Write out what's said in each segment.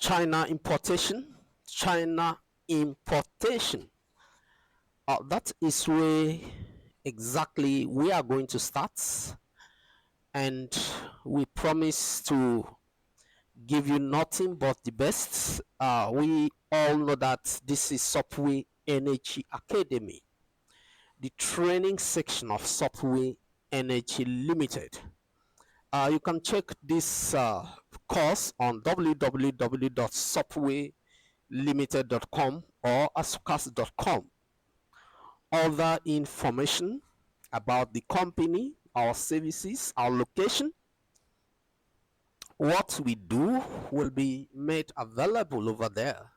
China importation. China importation. That is where exactly we are going to start, and we promise to give you nothing but the best. We all know that this is Subway Energy Academy, the training section of Subway Energy Limited. You can check this course on www.subwaylimited.com or asukas.com. Other information about the company, our services, our location, what we do will be made available over there.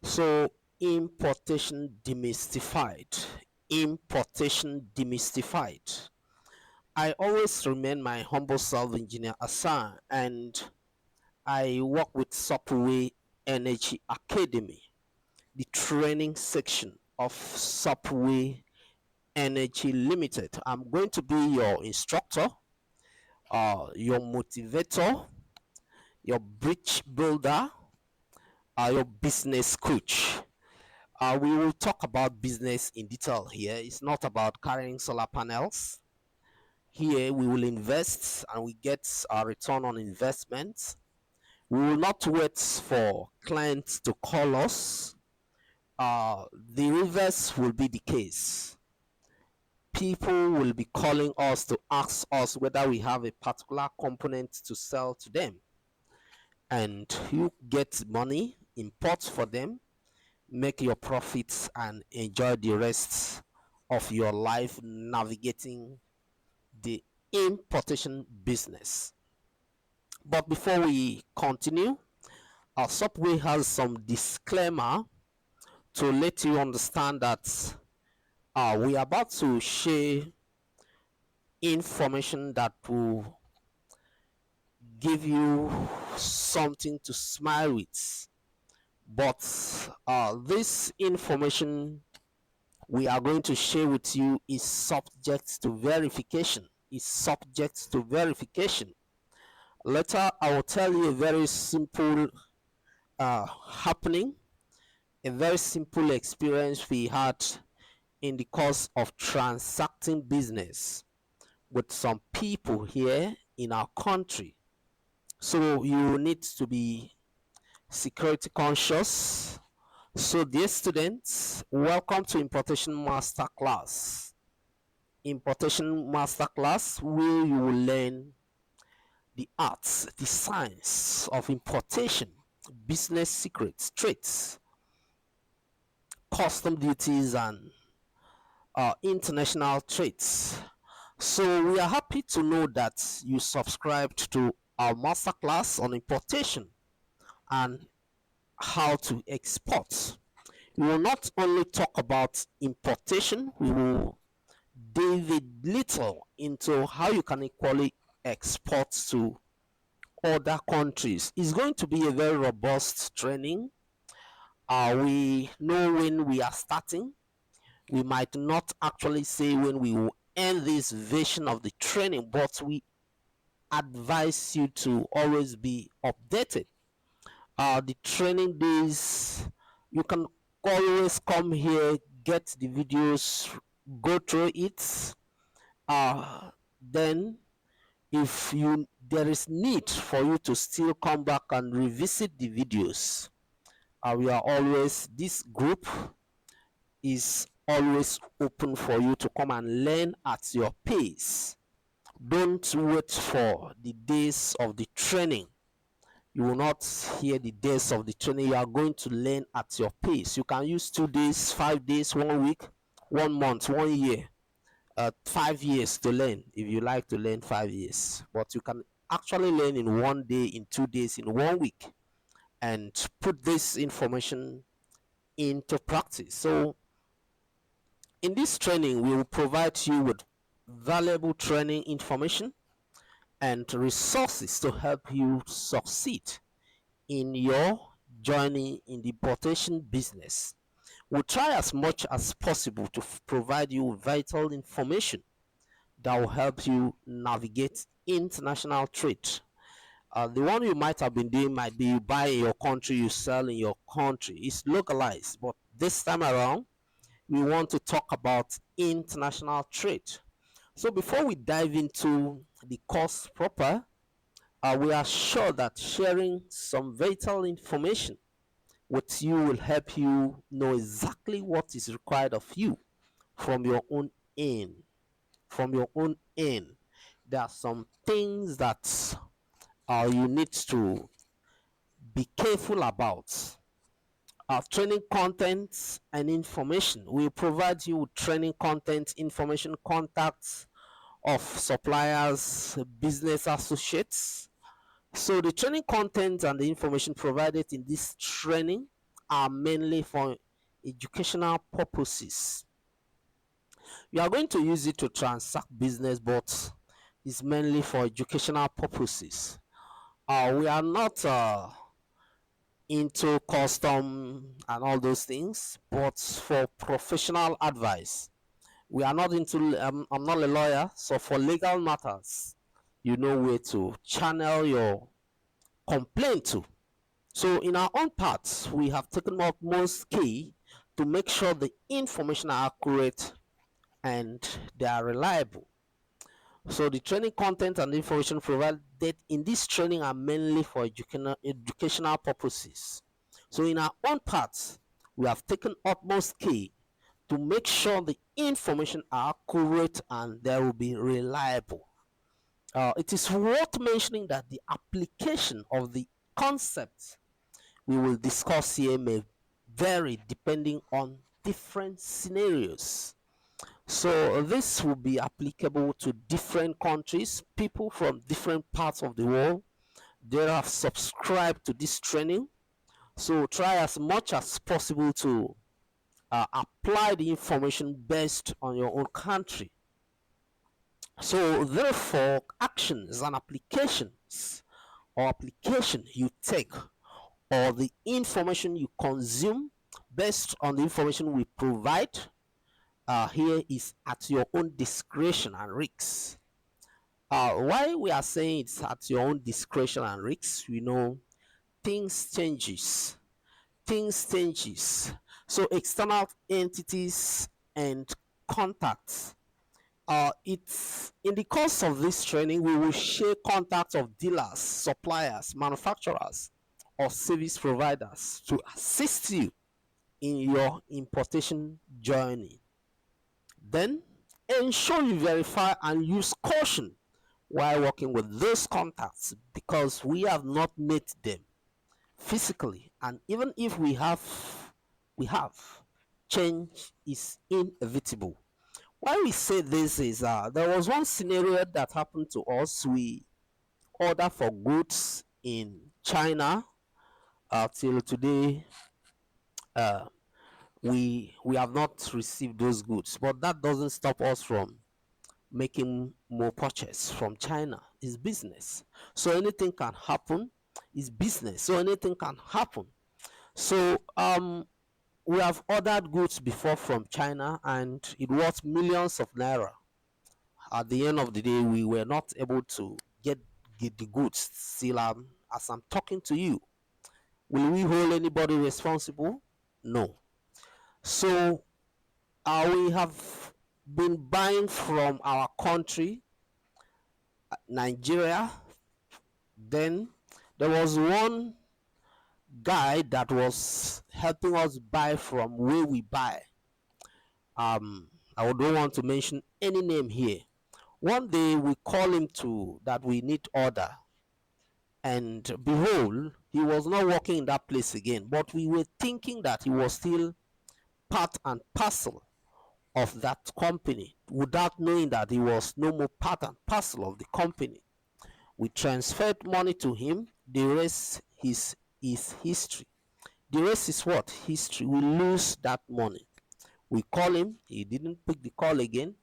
So, importation demystified. Importation demystified. I always remain my humble self, Engineer Asan, and I work with Subway Energy Academy, the training section of Subway Energy Limited. I'm going to be your instructor, your motivator, your bridge builder, your business coach. We will talk about business in detail here. It's not about carrying solar panels. Here we will invest and we get a return on investment. We will not wait for clients to call us. The reverse will be the case. People will be calling us to ask us whether we have a particular component to sell to them, and you get money, import for them, make your profits, and enjoy the rest of your life navigating the importation business. But before we continue, our Subway has some disclaimer to let you understand that we are about to share information that will give you something to smile with. But this information we are going to share with you is subject to verification. Is subject to verification. Later, I will tell you a very simple happening, a very simple experience we had in the course of transacting business with some people here in our country. So you need to be security conscious. So dear students, welcome to Importation Masterclass. Importation Masterclass, where you will learn the arts, the science of importation, business secrets, traits, custom duties, and international traits. So we are happy to know that you subscribed to our masterclass on importation and how to export. We will not only talk about importation, we will dive a little into how you can equally export to other countries. It's going to be a very robust training. We know when we are starting. We might not actually say when we will end this version of the training, but we advise you to always be updated. The training days, you can always come here, get the videos, go through it. Then if you there is need for you to still come back and revisit the videos, we are always, this group is always open for you to come and learn at your pace. Don't wait for the days of the training. You will not hear the days of the training. You are going to learn at your pace. You can use 2 days, 5 days, 1 week, 1 month, 1 year, 5 years to learn if you like to learn 5 years. But you can actually learn in 1 day, in 2 days, in 1 week, and put this information into practice. So in this training, we will provide you with valuable training information and resources to help you succeed in your journey in the importation business. We'll try as much as possible to provide you vital information that will help you navigate international trade. The one you might have been doing might be you buy in your country, you sell in your country. It's localized. But this time around, we want to talk about international trade. So before we dive into the course proper, we are sure that sharing some vital information with you will help you know exactly what is required of you from your own end. From your own end, there are some things that you need to be careful about. Training content and information. We provide you with training content, information, contacts of suppliers, business associates. So the training content and the information provided in this training are mainly for educational purposes. We are going to use it to transact business, but it's mainly for educational purposes. We are not into custom and all those things, but for professional advice. We are not into, I'm not a lawyer, so for legal matters, you know where to channel your complaint to. So, in our own parts, we have taken up most key to make sure the information are accurate and they are reliable. So the training content and information provided in this training are mainly for educational purposes. So in our own parts, we have taken utmost care to make sure the information are accurate and they will be reliable. It is worth mentioning that the application of the concepts we will discuss here may vary depending on different scenarios. So this will be applicable to different countries, people from different parts of the world. They have subscribed to this training. So try as much as possible to apply the information based on your own country. So therefore, actions and applications or application you take or the information you consume based on the information we provide here is at your own discretion and risks. Why we are saying it's at your own discretion and risks, we know things changes. Things changes. So external entities and contacts. It's in the course of this training, we will share contacts of dealers, suppliers, manufacturers, or service providers to assist you in your importation journey. Then ensure you verify and use caution while working with those contacts because we have not met them physically, and even if we have change is inevitable. Why we say this is there was one scenario that happened to us. We order for goods in China. Till today, uh, we have not received those goods, but that doesn't stop us from making more purchase from China. Is business. So anything can happen. Is business. So anything can happen. So we have ordered goods before from China and it was millions of naira. At the end of the day, we were not able to get the goods. Still, as I'm talking to you, will we hold anybody responsible? No. So we have been buying from our country, Nigeria. Then there was one guy that was helping us buy from where we buy. I don't want to mention any name here. One day we call him to that we need order, and behold, he was not working in that place again. But we were thinking that he was still part and parcel of that company, without knowing that he was no more part and parcel of the company. We transferred money to him. The rest is history. The rest is what? History. We lose that money. We call him. He didn't pick the call again.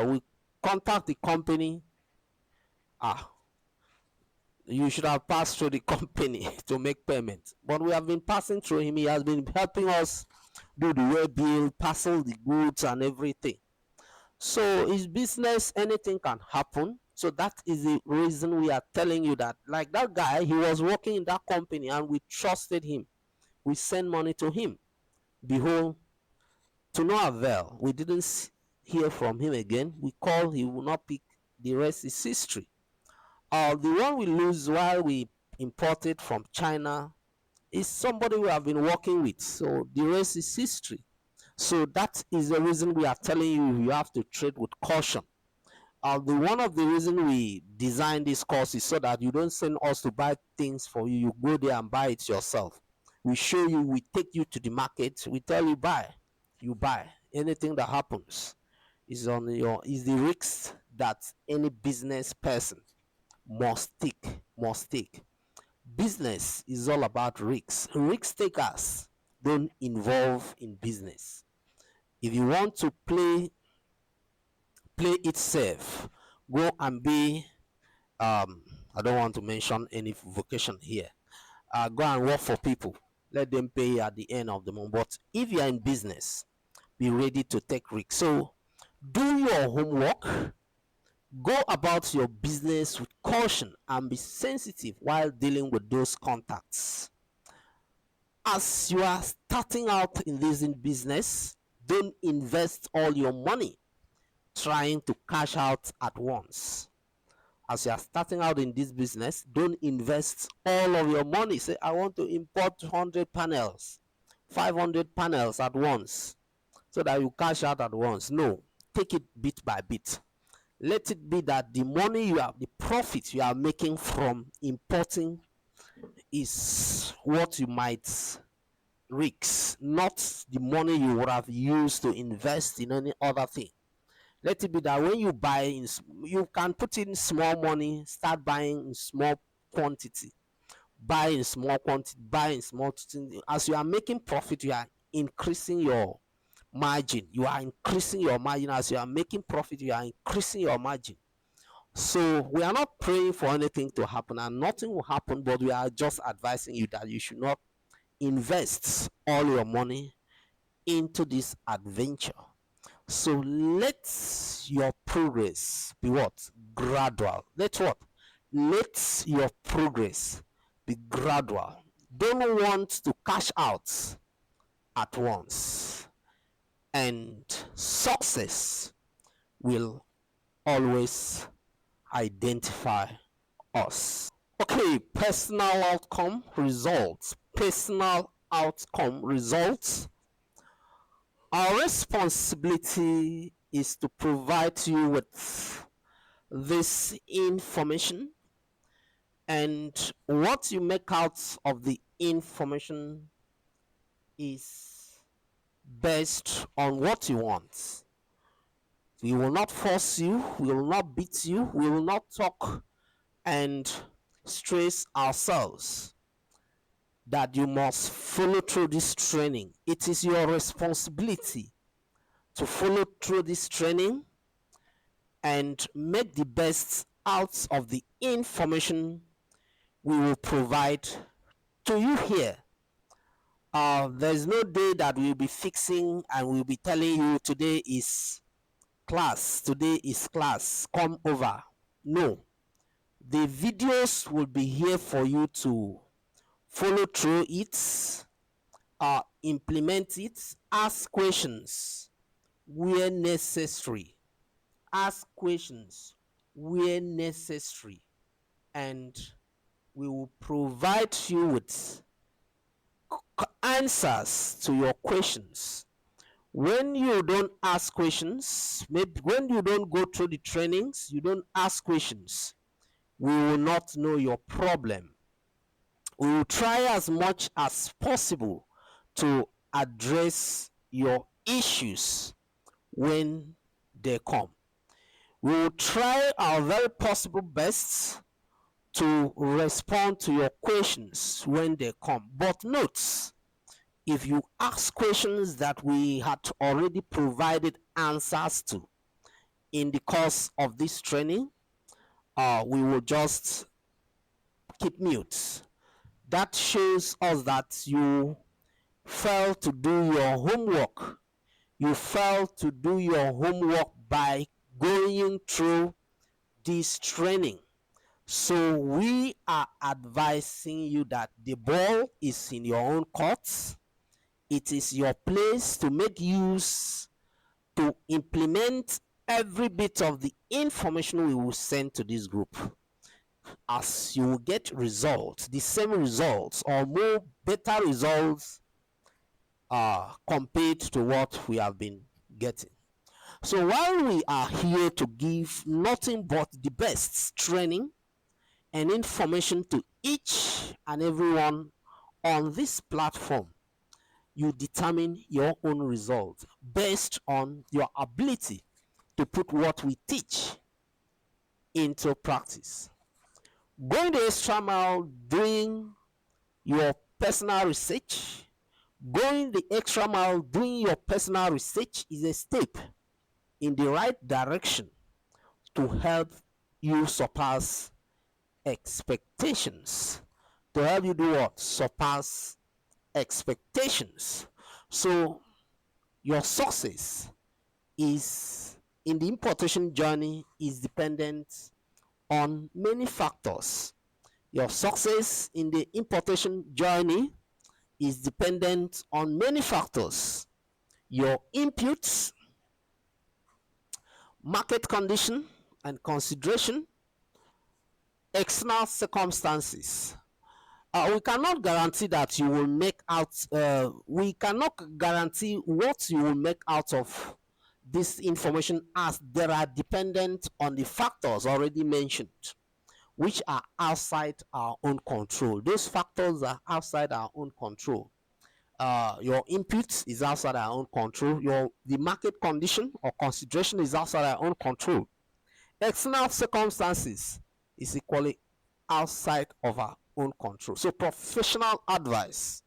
We contact the company. Ah, you should have passed through the company to make payment. But we have been passing through him. He has been helping us do the way bill, parcel the goods and everything. So his business, anything can happen. So that is the reason we are telling you that, like that guy, he was working in that company and we trusted him. We sent money to him. Behold, to no avail. We didn't hear from him again. We called, he will not pick. The rest is history. The one we lose while we imported from China is somebody we have been working with. So the rest is history. So that is the reason we are telling you you have to trade with caution. One of the reason we designed this course is so that you don't send us to buy things for you. You go there and buy it yourself. We show you, we take you to the market, we tell you buy, you buy. Anything that happens is is the risk that any business person must take. Business is all about risks. Risk takers don't involve in business. If you want to play it safe, go and be I don't want to mention any vocation here. Go and work for people, let them pay you at the end of the month. But if you are in business, be ready to take risks. So do your homework, go about your business with caution, and be sensitive while dealing with those contacts. As you are starting out in this business, don't invest all your money trying to cash out at once. As you are starting out in this business, don't invest all of your money. Say, I want to import 100 panels, 500 panels at once, so that you cash out at once. No, take it bit by bit. Let it be that the money you have, the profit you are making from importing is what you might risk, not the money you would have used to invest in any other thing. Let it be that when you buy you can put in small money, start buying in small quantity, buy in small quantity, buy in small quantity. As you are making profit, you are increasing your margin. As you are making profit, you are increasing your margin. So we are not praying for anything to happen, and nothing will happen, but we are just advising you that you should not invest all your money into this adventure. So let your progress be what? Gradual. Let your progress be gradual. Don't want to cash out at once. And success will always identify us. Okay, personal outcome results. Our responsibility is to provide you with this information, and what you make out of the information is based on what you want. We will not force you, we will not beat you, we will not talk and stress ourselves that you must follow through this training. It is your responsibility to follow through this training and make the best out of the information we will provide to you here. There's no day that we'll be fixing and we'll be telling you today is class, come over. No, the videos will be here for you to follow through it, implement it, ask questions where necessary, and we will provide you with answers to your questions. When you don't ask questions, maybe when you don't go through the trainings, you don't ask questions, we will not know your problem. We will try as much as possible to address your issues when they come. We will try our very possible best to respond to your questions when they come. But note, if you ask questions that we had already provided answers to in the course of this training, we will just keep mute. That shows us that you failed to do your homework. You failed to do your homework by going through this training. So we are advising you that the ball is in your own court. It is your place to make use, to implement every bit of the information we will send to this group. As you will get results, the same results or more better results compared to what we have been getting. So while we are here to give nothing but the best training and information to each and everyone on this platform, you determine your own result based on your ability to put what we teach into practice. Going the extra mile, doing your personal research, going the extra mile, doing your personal research is a step in the right direction to help you surpass expectations. To help you do what? Surpass expectations. So your success is in the importation journey is dependent on many factors. Your success in the importation journey is dependent on many factors. Your inputs, market condition and consideration, external circumstances. We cannot guarantee that you will make out, we cannot guarantee what you will make out of this information, as there are dependent on the factors already mentioned, which are outside our own control. Those factors are outside our own control. Your input is outside our own control. The market condition or consideration is outside our own control. External circumstances is equally outside of our own control. So professional advice.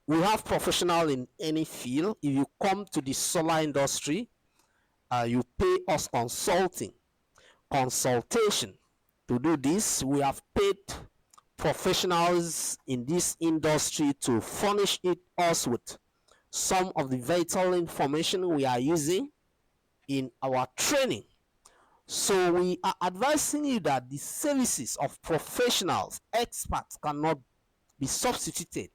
We have professional in any field. If you come to the solar industry, you pay us consultation to do this. We have paid professionals in this industry to furnish us with some of the vital information we are using in our training. So we are advising you that the services of professionals, experts, cannot be substituted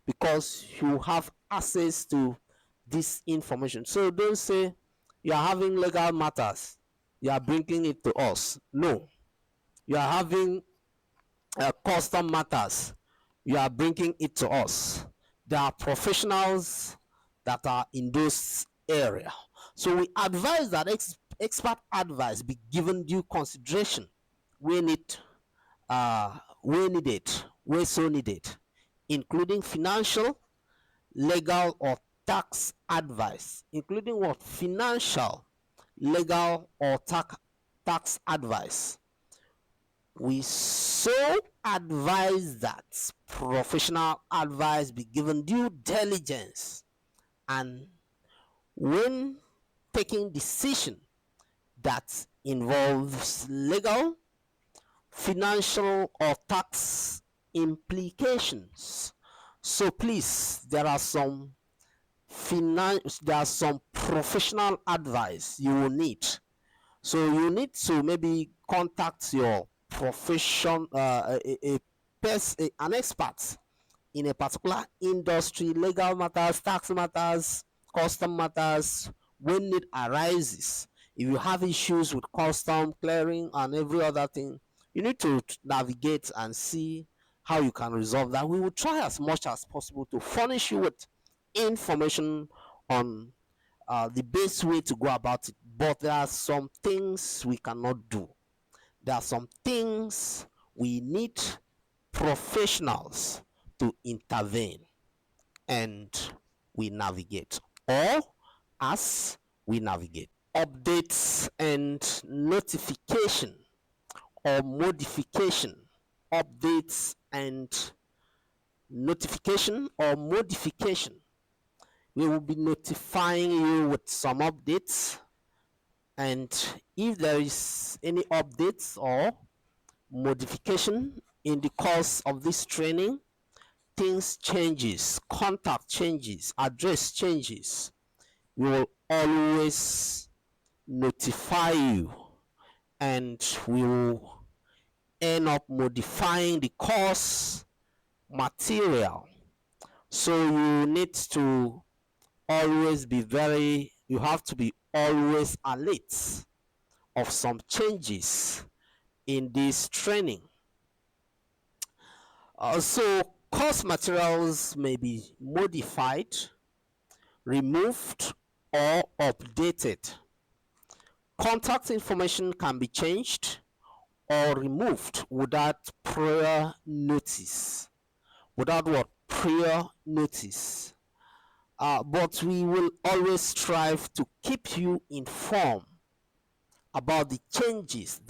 because you have access to this information. So don't say you are having legal matters, you are bringing it to us. No, you are having custom matters, you are bringing it to us. There are professionals that are in those area. So we advise that expert advice be given due consideration when it where needed, where so needed, including financial, legal, or tax advice. Including what? Financial, legal, or tax advice. We so advise that professional advice be given due diligence, and when taking decision that involves legal, financial, or tax implications. So please, there are some professional advice you will need. So you need to maybe contact your profession, an expert in a particular industry, legal matters, tax matters, custom matters, when need arises. If you have issues with custom clearing and every other thing, you need to navigate and see how you can resolve that. We will try as much as possible to furnish you with information on the best way to go about it. But there are some things we cannot do. There are some things we need professionals to intervene, and we navigate, or as we navigate. Updates and notification or modification. Updates and notification or modification. We will be notifying you with some updates, and if there is any updates or modification in the course of this training, things changes, contact changes, address changes, we will always notify you, and we will end up modifying the course material. So you have to be always alert of some changes in this training. So course materials may be modified, removed, or updated. Contact information can be changed or removed without prior notice. Without what? Prior notice. But we will always strive to keep you informed about the changes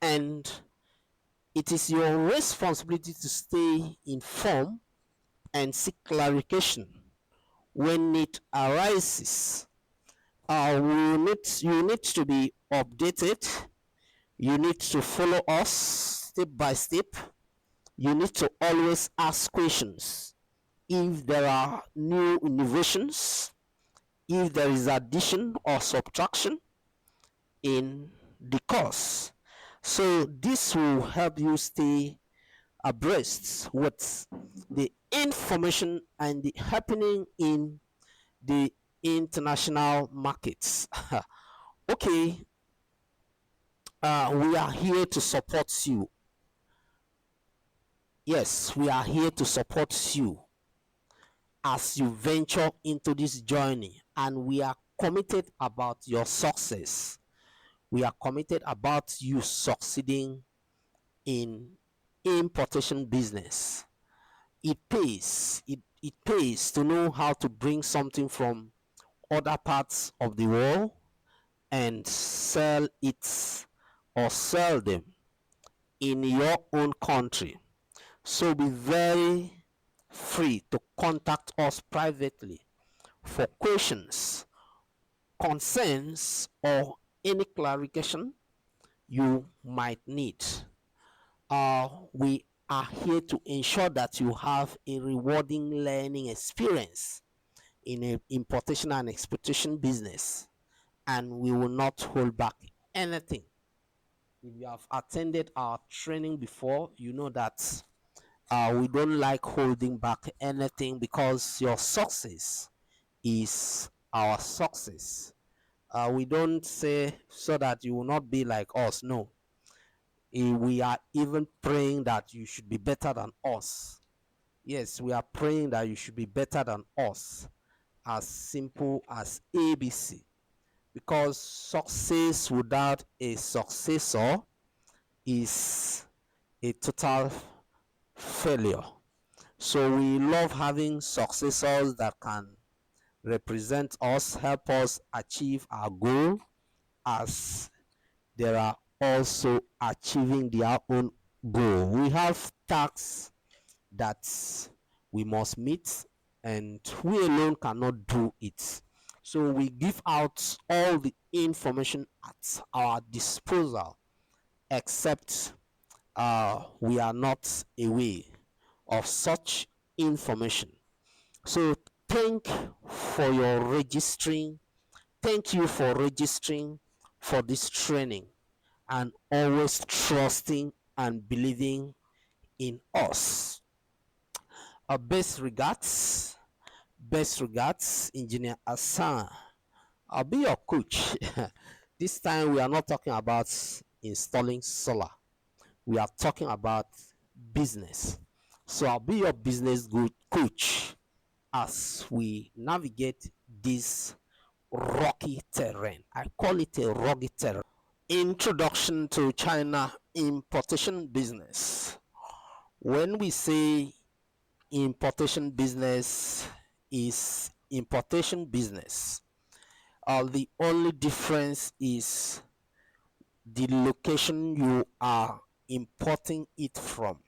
and it is your responsibility to stay informed and seek clarification when it arises. You need to be updated. You need to follow us step by step. You need to always ask questions. If there are new innovations, if there is addition or subtraction in the course. So this will help you stay abreast with the information and the happening in the international markets. Okay, we are here to support you. Yes, we are here to support you as you venture into this journey, and we are committed about your success. We are committed about you succeeding in importation business. It pays. It pays to know how to bring something from other parts of the world and sell it or sell them in your own country. So be very free to contact us privately for questions, concerns, or any clarification you might need. We are here to ensure that you have a rewarding learning experience in an importation and exportation business, and we will not hold back anything. If you have attended our training before, you know that we don't like holding back anything because your success is our success. We don't say so that you will not be like us. No, we are even praying that you should be better than us. Yes, we are praying that you should be better than us. As simple as ABC. Because success without a successor is a total failure. So we love having successors that can represent us, help us achieve our goal, as they are also achieving their own goal. We have tasks that we must meet, and we alone cannot do it. So we give out all the information at our disposal, except we are not aware of such information. So for your registering. Thank you for registering for this training and always trusting and believing in us. Best regards, Engineer Hassan. I'll be your coach. This time we are not talking about installing solar. We are talking about business. So I'll be your business coach as we navigate this rocky terrain. I call it a rocky terrain. Introduction to China importation business. When we say importation business is importation business, the only difference is the location you are importing it from.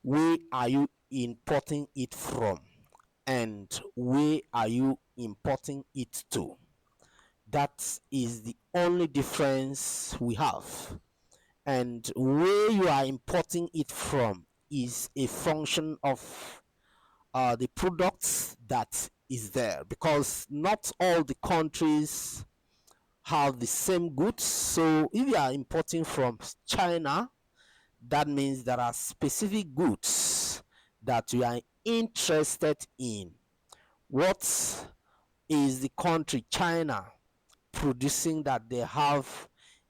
Where are you importing it from? And where are you importing it to? That is the only difference we have. And where you are importing it from is a function of the products that is there, because not all the countries have the same goods. So if you are importing from China, that means there are specific goods that you are interested in. What is the country China producing that they have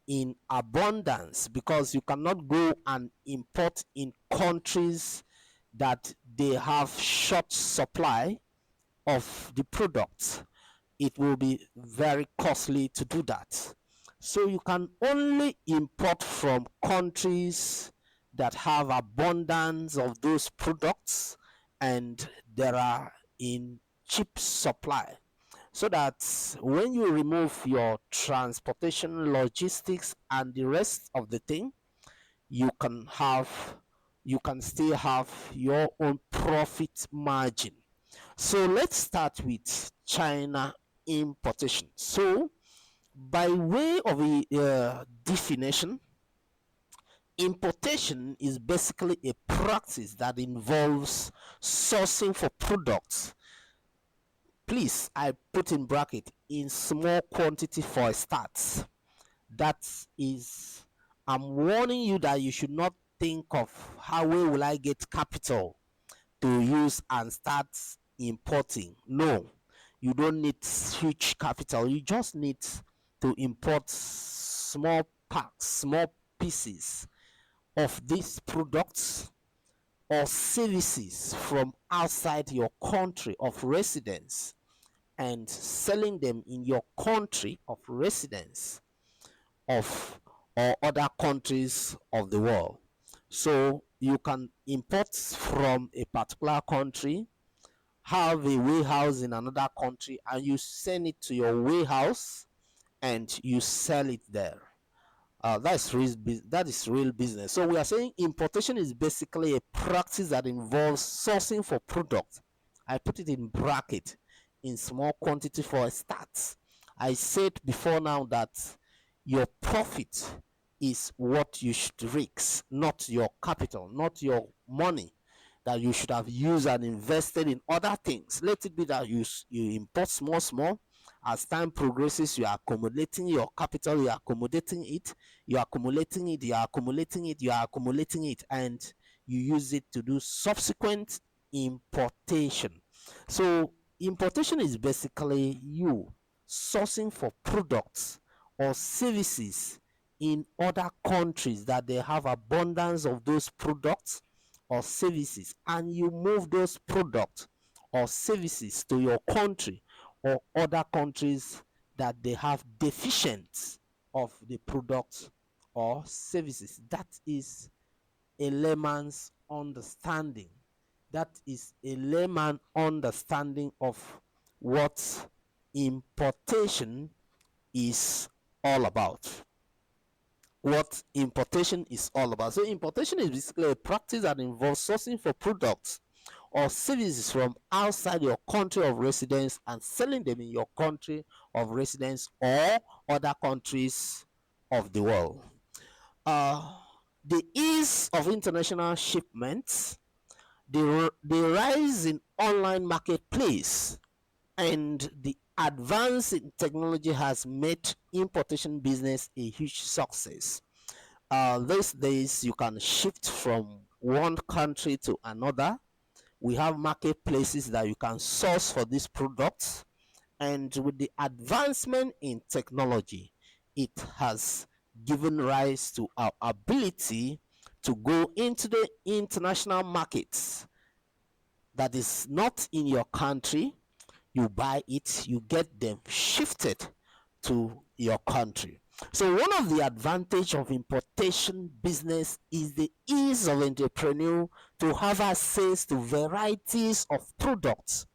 in abundance? Because you cannot go and import in countries that they have short supply of the product. It will be very costly to do that. So you can only import from countries that have abundance of those products and there are in cheap supply, so that when you remove your transportation, logistics and the rest of the thing, you can have you can still have your own profit margin. So let's start with China importation. So by way of a definition, importation is basically a practice that involves sourcing for products, please, I put in bracket, in small quantity for a start. That is, I'm warning you that you should not think of how, where will I get capital to use and start importing. No, you don't need huge capital. You just need to import small packs, small pieces of these products or services from outside your country of residence and selling them in your country of residence of or other countries of the world. So you can import from a particular country, have a warehouse in another country, and you send it to your warehouse and you sell it there. That is real business. So we are saying importation is basically a practice that involves sourcing for product. I put it in bracket, in small quantity for a start. I said before now that your profit is what you should risk, not your capital, not your money that you should have used and invested in other things. Let it be that you import small. As time progresses, you are accumulating your capital, you are accommodating it, you are accumulating it, you are accumulating it, you are accumulating it, and you use it to do subsequent importation. So importation is basically you sourcing for products or services in other countries that they have abundance of those products or services, and you move those products or services to your country or other countries that they have deficient of the products or services. That is a layman's understanding. That is a layman understanding of what importation is all about. What importation is all about. So importation is basically a practice that involves sourcing for products or services from outside your country of residence and selling them in your country of residence or other countries of the world. Uh, the ease of international shipments, the rise in online marketplace, and the advance in technology has made importation business a huge success. These days, you can shift from one country to another. We have marketplaces that you can source for these products, and with the advancement in technology, it has given rise to our ability to go into the international markets that is not in your country. You buy it, you get them shifted to your country. So one of the advantage of importation business is the ease of entrepreneur to have access to varieties of products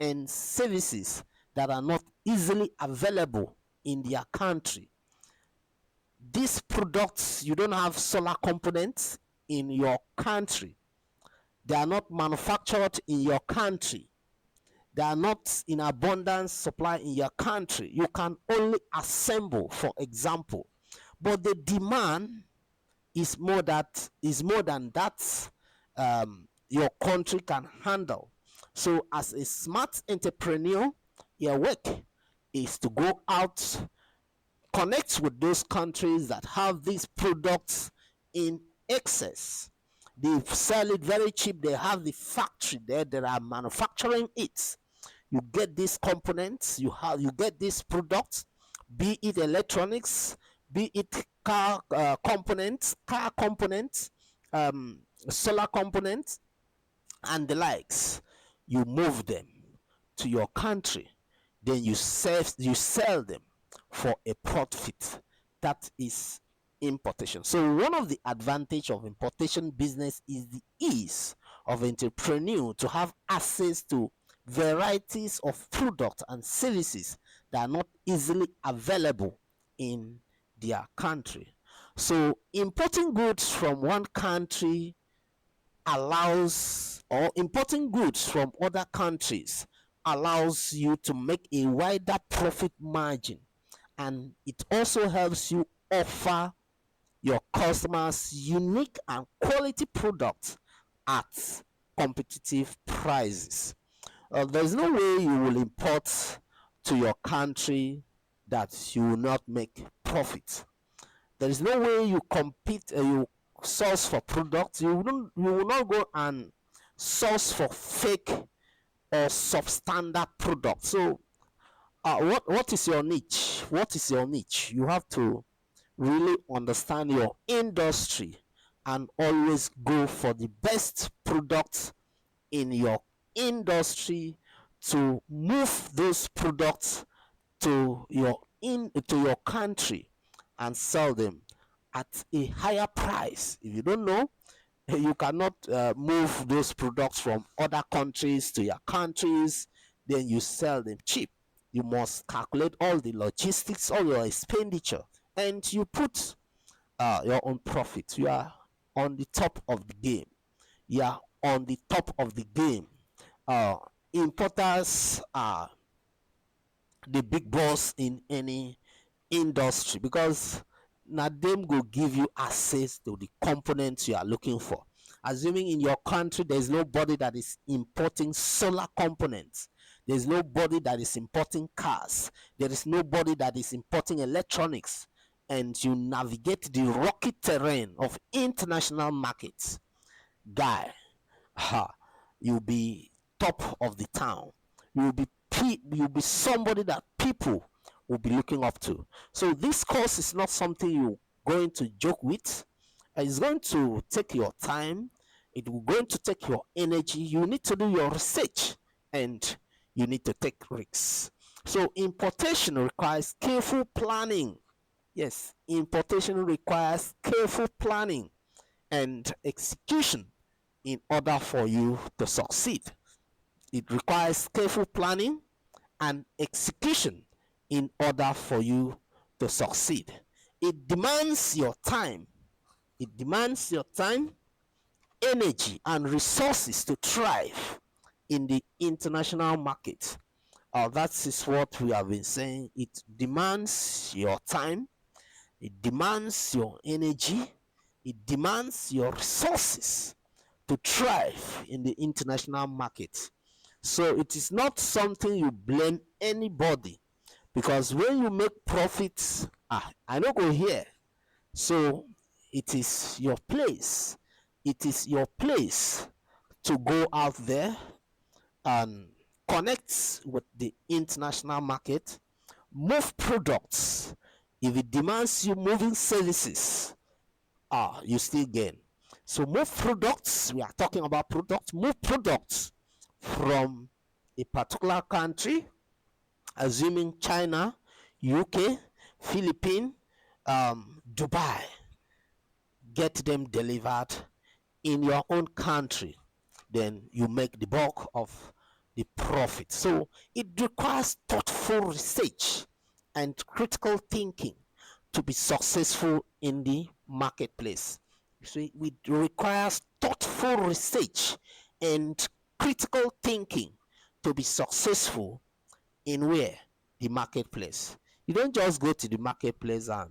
and services that are not easily available in their country. These products, you don't have solar components in your country. They are not manufactured in your country. They are not in abundance supply in your country. You can only assemble, for example. But the demand is more than that your country can handle. So, as a smart entrepreneur, your work is to go out, connect with those countries that have these products in excess. They sell it very cheap. They have the factory there that are manufacturing it. You get these components, you get these products, be it electronics, be it car components, um, solar components, and the likes. You move them to your country, then you sell them for a profit. That is importation. So one of the advantage of importation business is the ease of entrepreneur to have access to varieties of products and services that are not easily available in their country. So importing goods from one country allows, or importing goods from other countries allows you to make a wider profit margin, and it also helps you offer your customers unique and quality products at competitive prices. There's no way you will import to your country that you will not make profit. There is no way you compete, you source for products. You will not go and source for fake or substandard products. So, what is your niche? What is your niche? You have to really understand your industry and always go for the best products in your industry to move those products to your country and sell them at a higher price. If you don't know, you cannot move those products from other countries to your countries, then you sell them cheap. You must calculate all the logistics, all your expenditure, and you put your own profit. You are on the top of the game. You are on the top of the game. uh, Importers are the big boss in any industry, because na them go give you access to the components you are looking for. Assuming in your country there's nobody that is importing solar components, there's nobody that is importing cars, there is nobody that is importing electronics, and you navigate the rocky terrain of international markets, guy, ha, you'll be top of the town. You'll be somebody that people will be looking up to. So this course is not something you're going to joke with. It's going to take your time. It will going to take your energy. You need to do your research, and you need to take risks. So importation requires careful planning. Yes, importation requires careful planning and execution in order for you to succeed. It requires careful planning and execution in order for you to succeed. It demands your time. It demands your time, energy, and resources to thrive in the international market. That is what we have been saying. It demands your time, it demands your energy, it demands your resources to thrive in the international market. So it is not something you blame anybody, because when you make profits, I don't go here. So it is your place. It is your place to go out there and connect with the international market, move products. If it demands you moving services, you still gain. So move products, we are talking about products, move products from a particular country, assuming China, UK, Philippines, Dubai, get them delivered in your own country, then you make the bulk of the profit. So it requires thoughtful research and critical thinking to be successful in the marketplace. So it requires thoughtful research and critical thinking to be successful in where? The marketplace. You don't just go to the marketplace and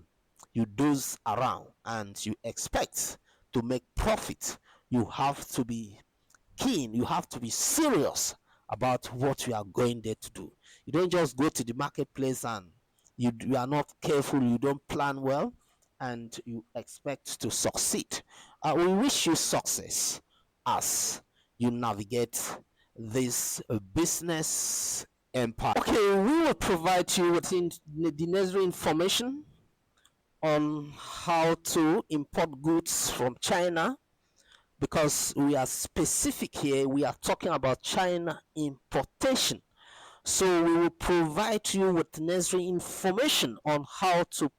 you doze around and you expect to make profit. You have to be keen, you have to be serious about what you are going there to do. You don't just go to the marketplace and you are not careful, you don't plan well, and you expect to succeed. We wish you success as you navigate this business empire. Okay, we will provide you with the necessary information on how to import goods from China, because we are specific here. We are talking about China importation. So we will provide you with necessary information on how to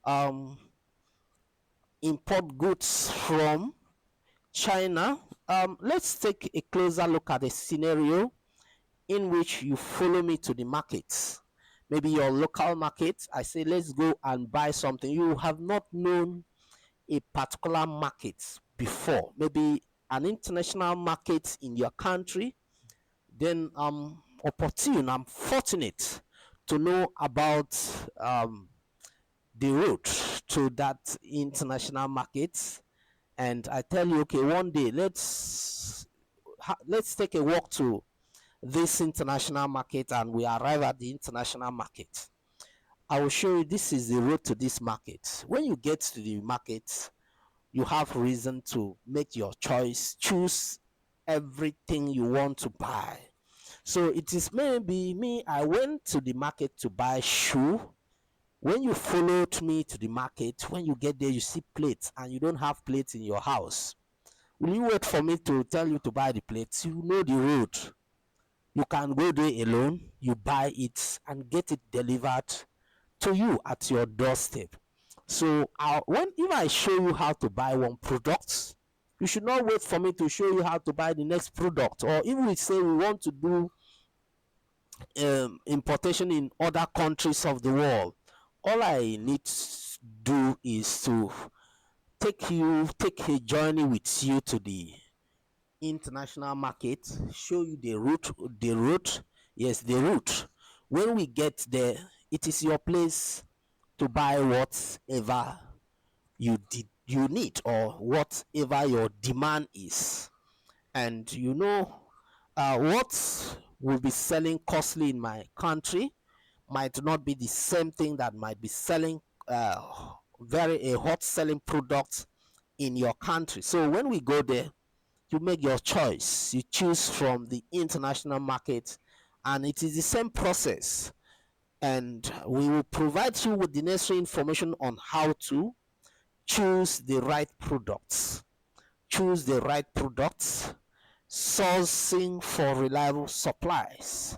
um, import goods from China. Let's take a closer look at a scenario in which you follow me to the market. Maybe your local market. I say, let's go and buy something. You have not known a particular market before, maybe an international market in your country. Then I'm fortunate to know about the route to that international market, and I tell you, okay, one day let's take a walk to this international market, and we arrive at the international market. I will show you this is the road to this market. When you get to the market, you have reason to make your choice, choose everything you want to buy. So it is maybe me, I went to the market to buy shoe. When you followed me to the market, when you get there, you see plates and you don't have plates in your house. Will you wait for me to tell you to buy the plates? You know the road. You can go there alone, you buy it and get it delivered to you at your doorstep. So when if I show you how to buy one product, you should not wait for me to show you how to buy the next product. Or if we say we want to do importation in other countries of the world, all I need to do is to take a journey with you to the international market, show you the route, yes, the route. When we get there, it is your place to buy whatever you need, or whatever your demand is. And what will be selling costly in my country might not be the same thing that might be selling uh, very a hot selling product in your country. So when we go there, you make your choice, you choose from the international market, and it is the same process. And we will provide you with the necessary information on how to choose the right products, sourcing for reliable supplies,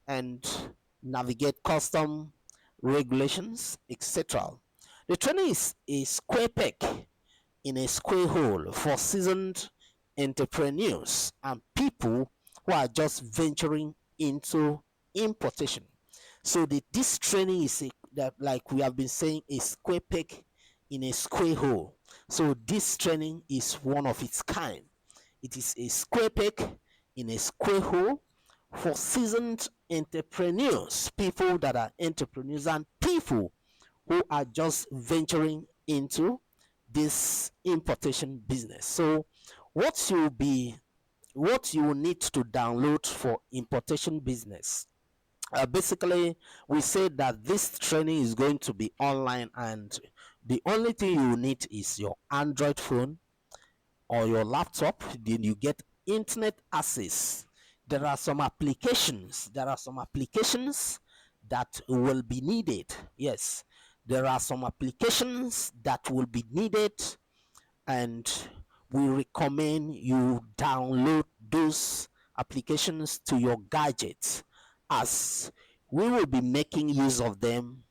and navigate custom regulations, etc. The training is a square peg in a square hole for seasoned entrepreneurs and people who are just venturing into importation. So this training is that, like we have been saying, a square peg in a square hole. So this training is one of its kind. It is a square peg in a square hole for seasoned entrepreneurs, people that are entrepreneurs, and people who are just venturing into this importation business. So what you will need to download for importation business, basically, we say that this training is going to be online, and the only thing you need is your Android phone or your laptop. Then you get internet access. There are some applications that will be needed. Yes, there are some applications that will be needed, and we recommend you download those applications to your gadgets, as we will be making use of them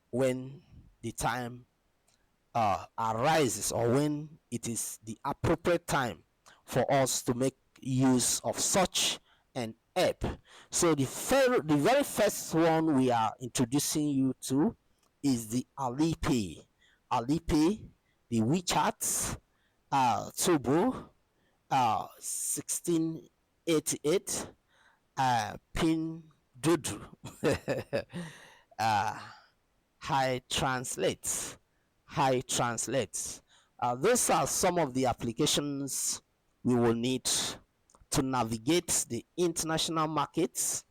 when the time arises, or when it is the appropriate time for us to make use of such an app. So the very first one we are introducing you to is the Alipay. Alipay, the WeChat Turbo 1688 Pin Dudu uh, High Translate. High Translate. Those are some of the applications we will need to navigate the international markets.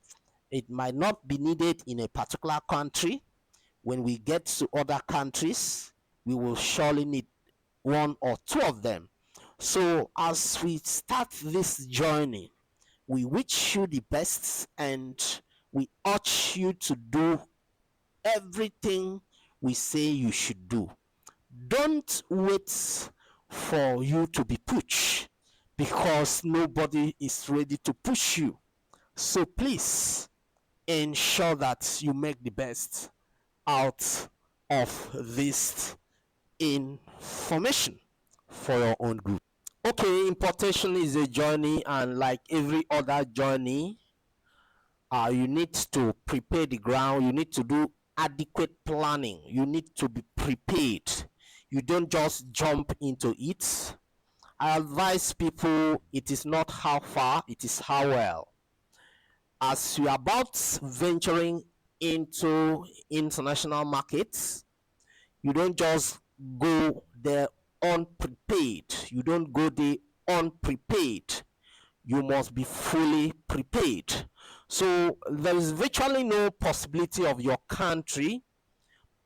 It might not be needed in a particular country. When we get to other countries, we will surely need one or two of them. So as we start this journey, we wish you the best, and we urge you to do everything we say you should do. Don't wait for you to be pushed, because nobody is ready to push you. So please ensure that you make the best out of this information for your own good. Okay, importation is a journey, and like every other journey, you need to prepare the ground. You need to do adequate planning. You need to be prepared. You don't just jump into it. I advise people, it is not how far, it is how well. As you are about venturing into international markets, you don't just go there unprepared. You don't go there unprepared. You must be fully prepared. So there is virtually no possibility of your country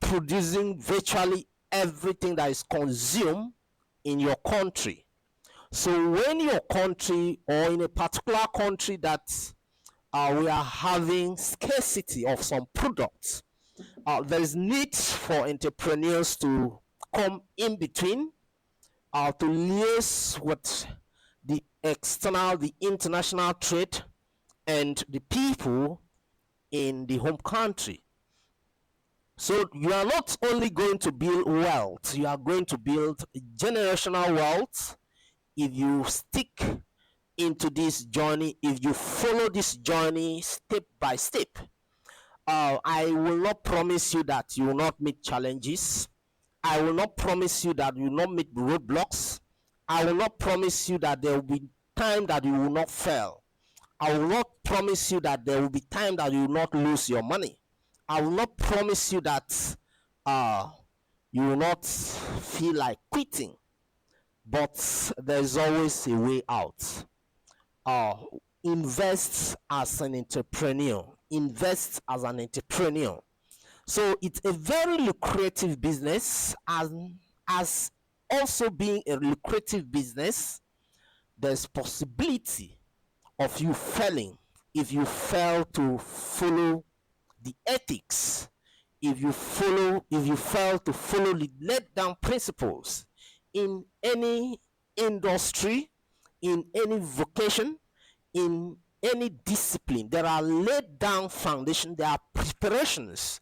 producing virtually everything that is consumed in your country. So when your country, or in a particular country that we are having scarcity of some products, there is need for entrepreneurs to come in between, to liaise with the international trade and the people in the home country. So you are not only going to build wealth, you are going to build generational wealth if you stick into this journey, if you follow this journey step by step. I will not promise you that you will not meet challenges. I will not promise you that you will not meet roadblocks. I will not promise you that there will be time that you will not fail. I will not promise you that there will be time that you will not lose your money. I will not promise you that you will not feel like quitting. But there is always a way out. uh, Invest as an entrepreneur. Invest as an entrepreneur. So it's a very lucrative business, as also being a lucrative business, there's possibility of you failing if you fail to follow the ethics, if you fail to follow the laid down principles in any industry, in any vocation, in any discipline. There are laid down foundation, there are preparations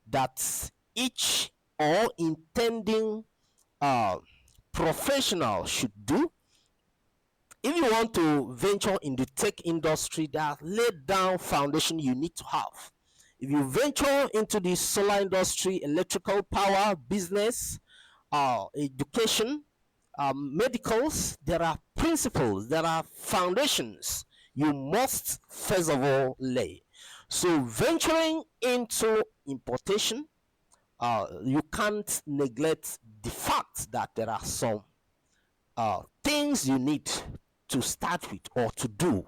that each or intending uh, professional should do. If you want to venture in the tech industry, there are laid down foundation you need to have. If you venture into the solar industry, electrical power business, education, medicals, there are principles, there are foundations you must first of all lay. So venturing into importation, you can't neglect the fact that there are some things you need to start with or to do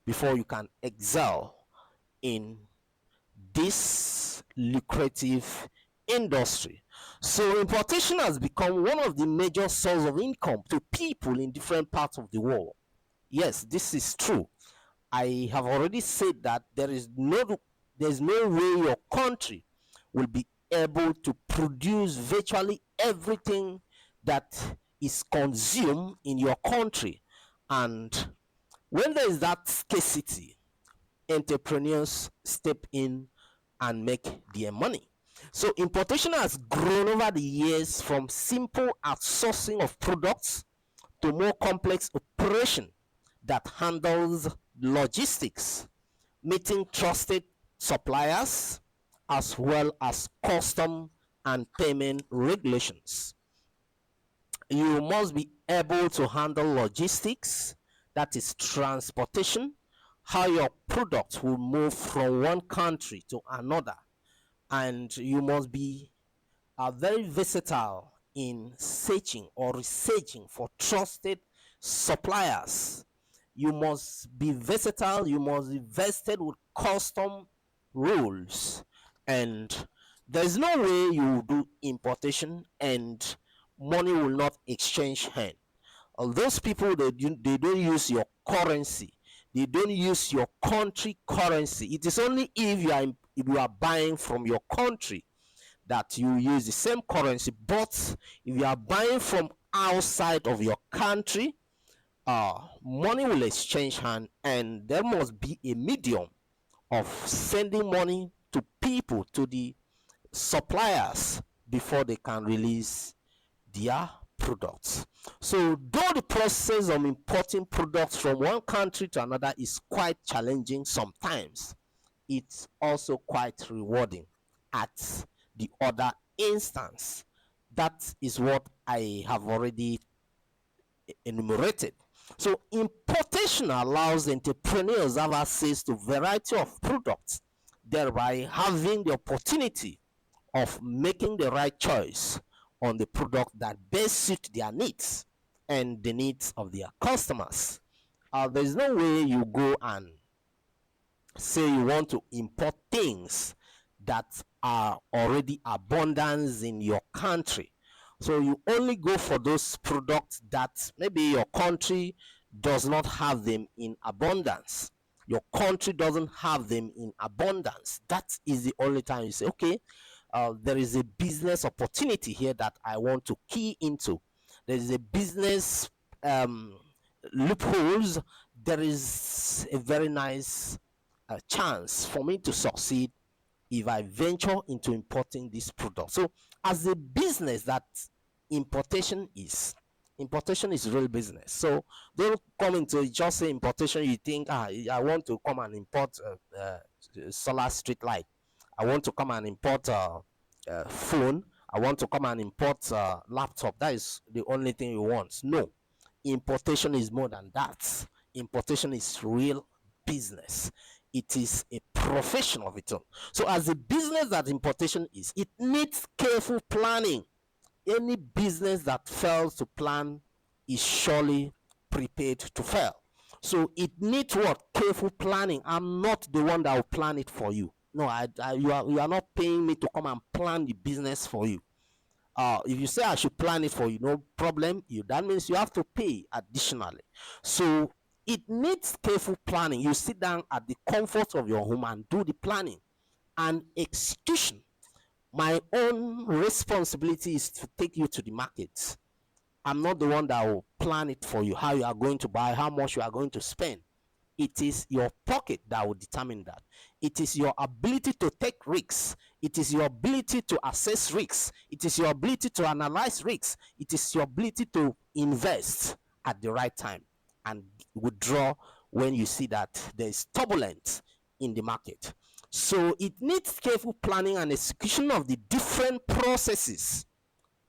before you can excel in this lucrative industry. So importation has become one of the major sources of income to people in different parts of the world. Yes, this is true. I have already said that there's no way your country will be able to produce virtually everything that is consumed in your country. And when there is that scarcity, entrepreneurs step in and make their money. So importation has grown over the years from simple outsourcing of products to more complex operation that handles logistics, meeting trusted suppliers, as well as custom and payment regulations. You must be able to handle logistics, that is transportation, how your product will move from one country to another. And you must be very versatile in searching or researching for trusted suppliers. You must be versatile, you must be vested with custom rules, and there's no way you do importation and money will not exchange hand. All those people, they don't use your currency, they don't use your country currency. It is only if you are buying from your country that you use the same currency. But if you are buying from outside of your country, money will exchange hand, and there must be a medium of sending money to people, to the suppliers, before they can release their products. So though the process of importing products from one country to another is quite challenging sometimes, it's also quite rewarding at the other instance. That is what I have already enumerated. So importation allows entrepreneurs have access to a variety of products, thereby having the opportunity of making the right choice on the product that best suit their needs and the needs of their customers. There's no way you go and say you want to import things that are already abundance in your country. So you only go for those products that maybe your country does not have them in abundance. Your country doesn't have them in abundance. That is the only time you say, okay, there is a business opportunity here that I want to key into. There is a business um, loopholes. There is a very nice chance for me to succeed if I venture into importing this product. So, as a business that importation is real business. So, don't come into just say importation. You think, I want to come and import solar street light. I want to come and import phone. I want to come and import laptop. That is the only thing you want. No, importation is more than that. Importation is real business. It is a profession of its own. So as a business that importation is, it needs careful planning. Any business that fails to plan is surely prepared to fail. So it needs what? Careful planning. I'm not the one that will plan it for you. No, you are not paying me to come and plan the business for you. If you say I should plan it for you, no problem. That means you have to pay additionally. So it needs careful planning. You sit down at the comfort of your home and do the planning and execution. My own responsibility is to take you to the market. I'm not the one that will plan it for you, how you are going to buy, how much you are going to spend. It is your pocket that will determine that. It is your ability to take risks. It is your ability to assess risks. It is your ability to analyze risks. It is your ability to invest at the right time and withdraw when you see that there is turbulence in the market. So it needs careful planning and execution of the different processes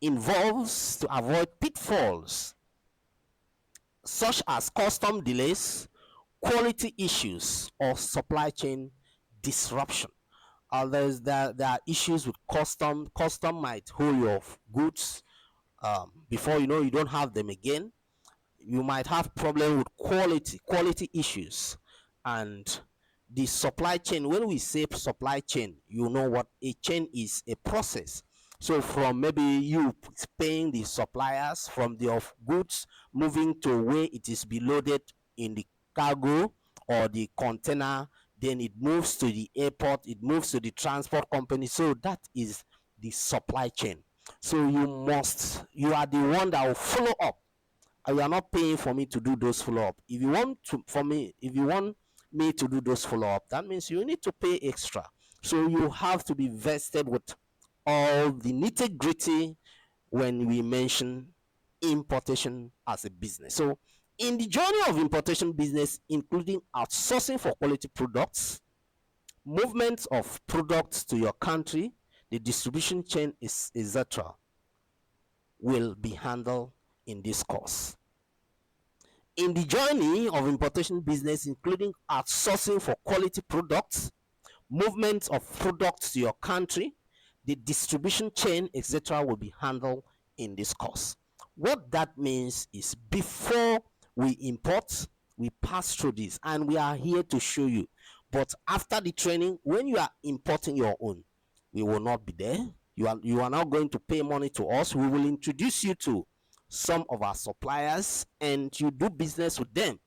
involves to avoid pitfalls such as custom delays, quality issues, or supply chain disruption. There are issues with custom. Custom might hold your goods, before you know you don't have them again. You might have problem with quality issues, and the supply chain. When we say supply chain, you know what a chain is: a process. So from maybe you paying the suppliers, from the of goods moving to where it is be loaded in the cargo or the container, then it moves to the airport, it moves to the transport company. So that is the supply chain. So you are the one that will follow up. You are not paying for me to do those follow up. If you want me to do those follow up, that means you need to pay extra. So you have to be vested with all the nitty gritty when we mention importation as a business. So in the journey of importation business, including outsourcing for quality products, movement of products to your country, the distribution chain is etc., will be handled in this course. In the journey of importation business, including outsourcing for quality products, movement of products to your country, the distribution chain, etc., will be handled in this course. What that means is before we import, We pass through this and we are here to show you. But after the training, when you are importing your own, we will not be there. You are now going to pay money to us. We will introduce you to some of our suppliers and you do business with them.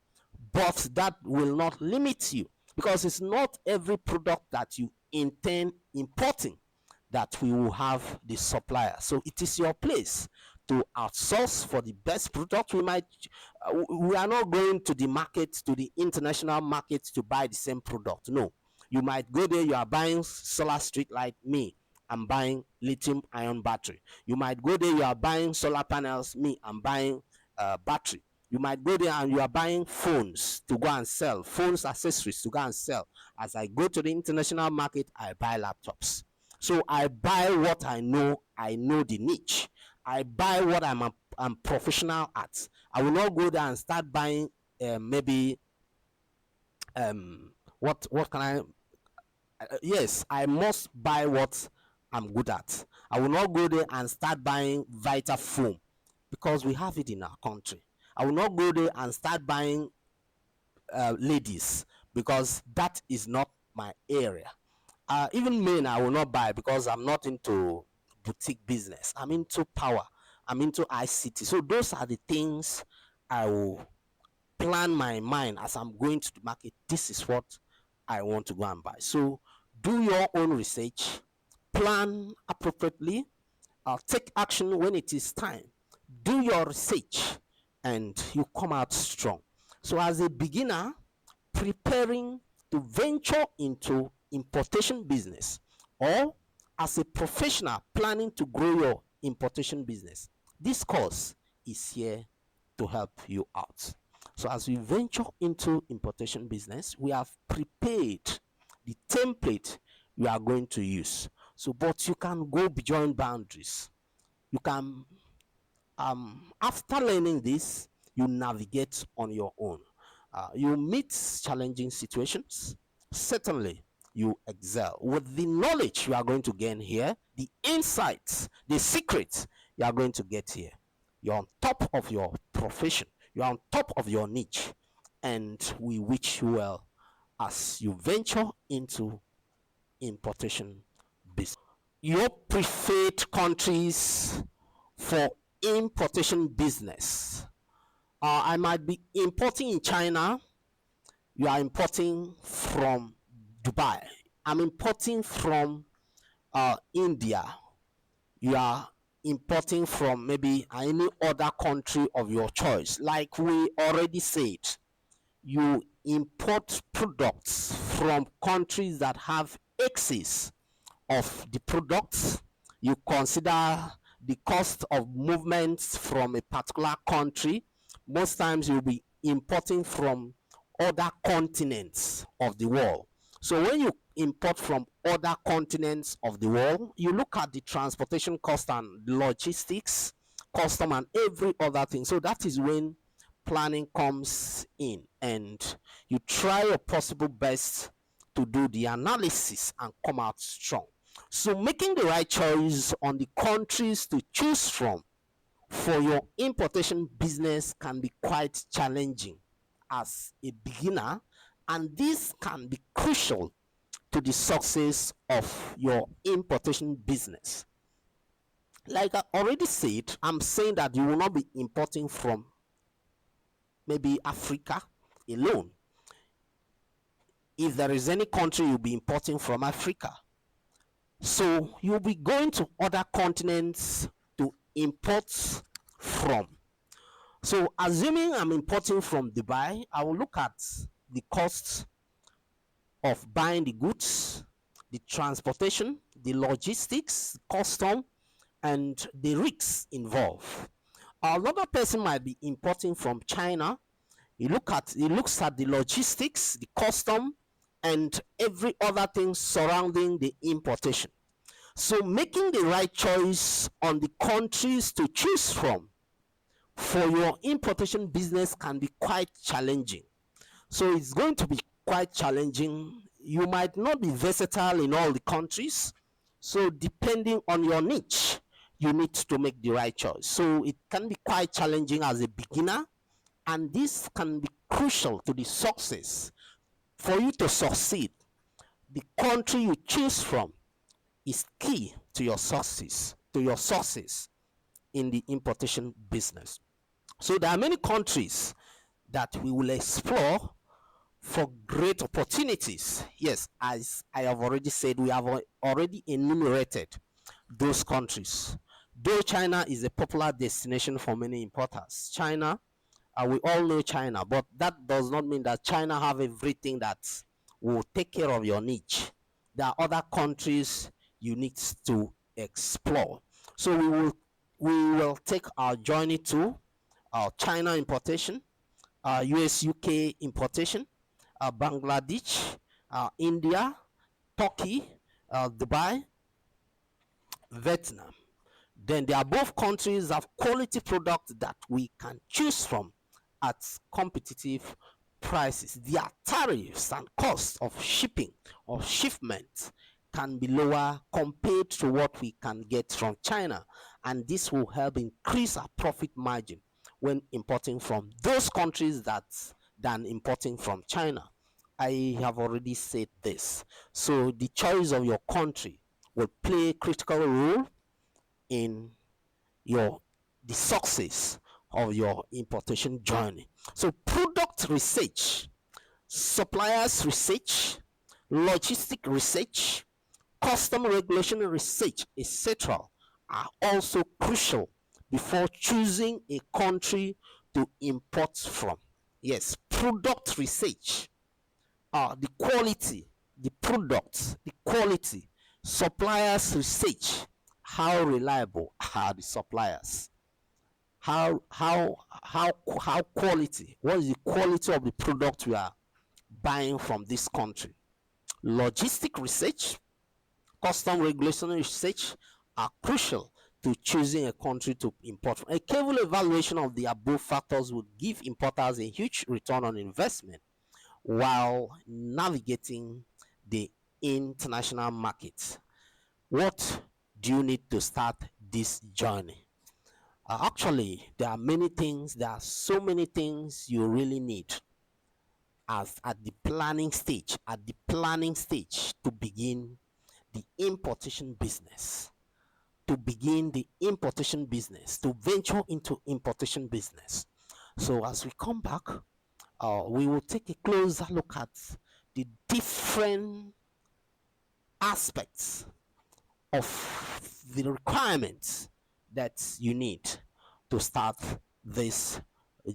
But that will not limit you, because it's not every product that you intend importing that we will have the supplier. So it is your place to outsource for the best product. We are not going to the market, to the international market, to buy the same product. No, you might go there, you are buying solar street light. Me, I'm buying lithium ion battery. You might go there, you are buying solar panels. Me, I'm buying battery. You might go there and you are buying phones to go and sell, phones accessories to go and sell. As I go to the international market, I buy laptops. So I buy what I know. I know the niche. I buy what I'm professional at. I will not go there and start buying maybe what can I yes, I must buy what I'm good at. I will not go there and start buying Vita foam because we have it in our country. I will not go there and start buying ladies because that is not my area. Even men, I will not buy because I'm not into boutique business. I'm into power. I'm into ICT. So those are the things I will plan my mind as I'm going to the market. This is what I want to go and buy. So do your own research, plan appropriately, take action when it is time. Do your research, and you come out strong. So as a beginner preparing to venture into importation business, or as a professional planning to grow your importation business, this course is here to help you out. So as we venture into importation business, we have prepared the template you are going to use. So but you can go beyond boundaries. You can after learning this, you navigate on your own. You meet challenging situations. Certainly, you excel with the knowledge you are going to gain here, the insights, the secrets you are going to get here. You're on top of your profession, you're on top of your niche, and we wish you well as you venture into importation business. Your preferred countries for importation business. I might be importing in China. You are importing from Dubai. I'm importing from India. You are importing from maybe any other country of your choice. Like we already said, you import products from countries that have excess of the products. You consider the cost of movements from a particular country. Most times you'll be importing from other continents of the world. So when you import from other continents of the world, you look at the transportation cost and logistics, custom, and every other thing. So that is when planning comes in, and you try your possible best to do the analysis and come out strong. So making the right choice on the countries to choose from for your importation business can be quite challenging as a beginner, and this can be crucial to the success of your importation business. Like I already said, I'm saying that you will not be importing from maybe Africa alone. If there is any country you'll be importing from Africa, so you'll be going to other continents to import from. So assuming I'm importing from Dubai, I will look at the costs of buying the goods, the transportation, the logistics, custom, and the risks involved. Another person might be importing from China. He looks at the logistics, the custom, and every other thing surrounding the importation. So making the right choice on the countries to choose from for your importation business can be quite challenging. So it's going to be quite challenging. You might not be versatile in all the countries. So depending on your niche, you need to make the right choice. So it can be quite challenging as a beginner, and this can be crucial to the success. For you to succeed, the country you choose from is key to your success in the importation business. So there are many countries that we will explore for great opportunities. Yes, as I have already said, we have already enumerated those countries. Though China is a popular destination for many importers, China, we all know China, but that does not mean that China have everything that will take care of your niche. There are other countries you need to explore. So we will take our journey to China importation, US UK importation, Bangladesh, India, Turkey, Dubai, Vietnam. Then the above countries have quality products that we can choose from at competitive prices. Their tariffs and costs of shipping or shipment can be lower compared to what we can get from China, and this will help increase our profit margin when importing from those countries than importing from China. I have already said this. So the choice of your country will play a critical role in your the success of your importation journey. So product research, suppliers research, logistic research, custom regulation research, etc., are also crucial before choosing a country to import from. Yes, product research, the quality, the products, the quality, suppliers research, how reliable are the suppliers, how quality, what is the quality of the product we are buying from this country. Logistic research, custom regulation research are crucial to choosing a country to import from. A careful evaluation of the above factors would give importers a huge return on investment while navigating the international market. What do you need to start this journey? Actually, there are many things, there are so many things you really need as at the planning stage to begin the importation business, to venture into importation business. So as we come back, we will take a closer look at the different aspects of the requirements that you need to start this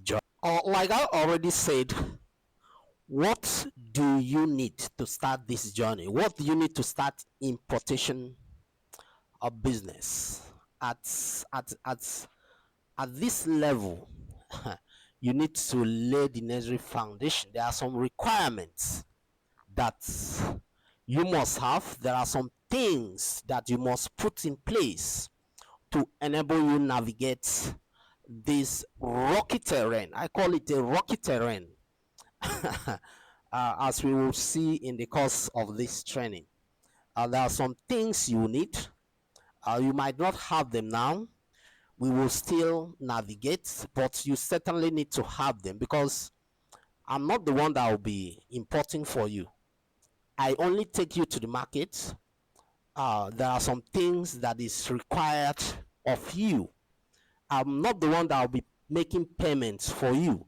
job. Like I already said, what do you need to start this journey? What do you need to start importation of business at at at at this level? You need to lay the necessary foundation. There are some requirements that you must have. There are some things that you must put in place to enable you navigate this rocky terrain. I call it a rocky terrain, as we will see in the course of this training. There are some things you need. You might not have them now. We will still navigate, but you certainly need to have them, because I'm not the one that will be importing for you. I only take you to the market. There are some things that is required of you. I'm not the one that will be making payments for you.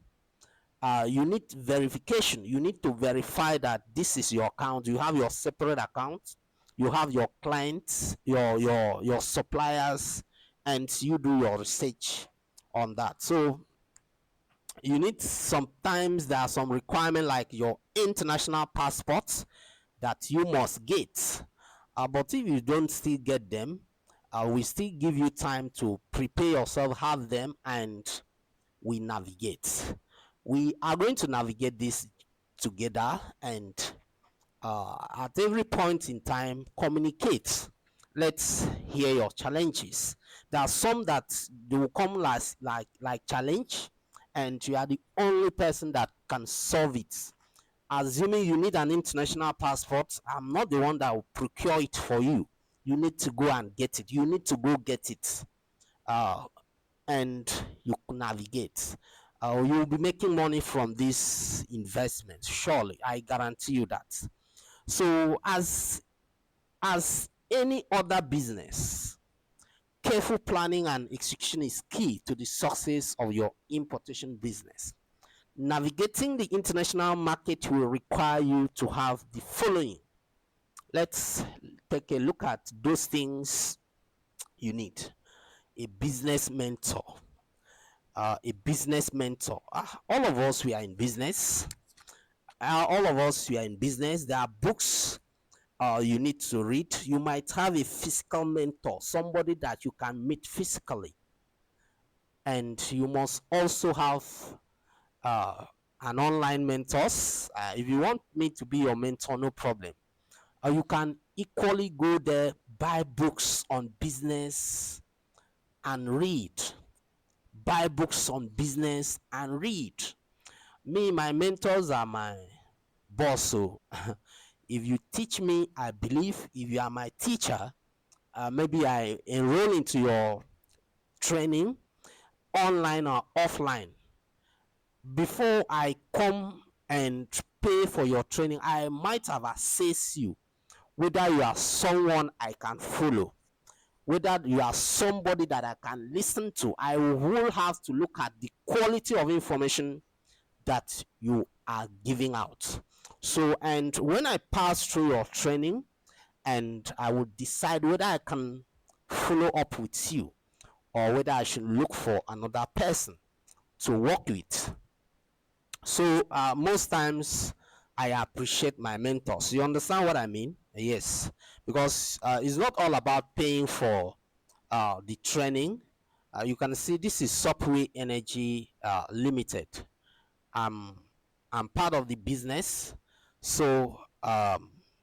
You need verification. You need to verify that this is your account. You have your separate account. You have your clients, your suppliers, and you do your research on that. So you need, sometimes there are some requirement like your international passports that you must get. But if you don't still get them, we still give you time to prepare yourself, have them, and we navigate. We are going to navigate this together, and at every point in time, communicate. Let's hear your challenges. There are some that they will come like challenge, and you are the only person that can solve it. Assuming you need an international passport, I'm not the one that will procure it for you. You need to go and get it. You need to go get it, and you navigate. you'll be making money from this investment. Surely, I guarantee you that. So, as any other business, careful planning and execution is key to the success of your importation business. Navigating the international market will require you to have the following. Let's take a look at those things you need. A business mentor. A business mentor. All of us, we are in business. All of us, we are in business. There are books you need to read. You might have a physical mentor, somebody that you can meet physically. And you must also have uh, an online mentors. If you want me to be your mentor, no problem. You can equally go there, buy books on business and read. Buy books on business and read. Me, my mentors are my boss. So if you teach me, I believe. If you are my teacher, maybe I enroll into your training, online or offline. Before I come and pay for your training, I might have assessed you whether you are someone I can follow, whether you are somebody that I can listen to. I will have to look at the quality of information that you are giving out. So, and when I pass through your training, and I will decide whether I can follow up with you or whether I should look for another person to work with. So most times I appreciate my mentors. You understand what I mean? Yes, because it's not all about paying for the training. You can see this is Subway Energy Limited. I'm I'm part of the business, so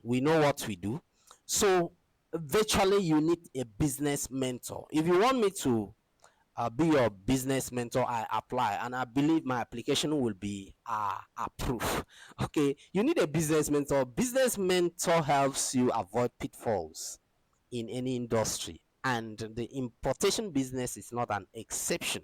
we know what we do. So virtually, you need a business mentor. If you want me to be your business mentor, I apply, and I believe my application will be approved. Okay, you need a business mentor. Business mentor helps you avoid pitfalls in any industry, and the importation business is not an exception.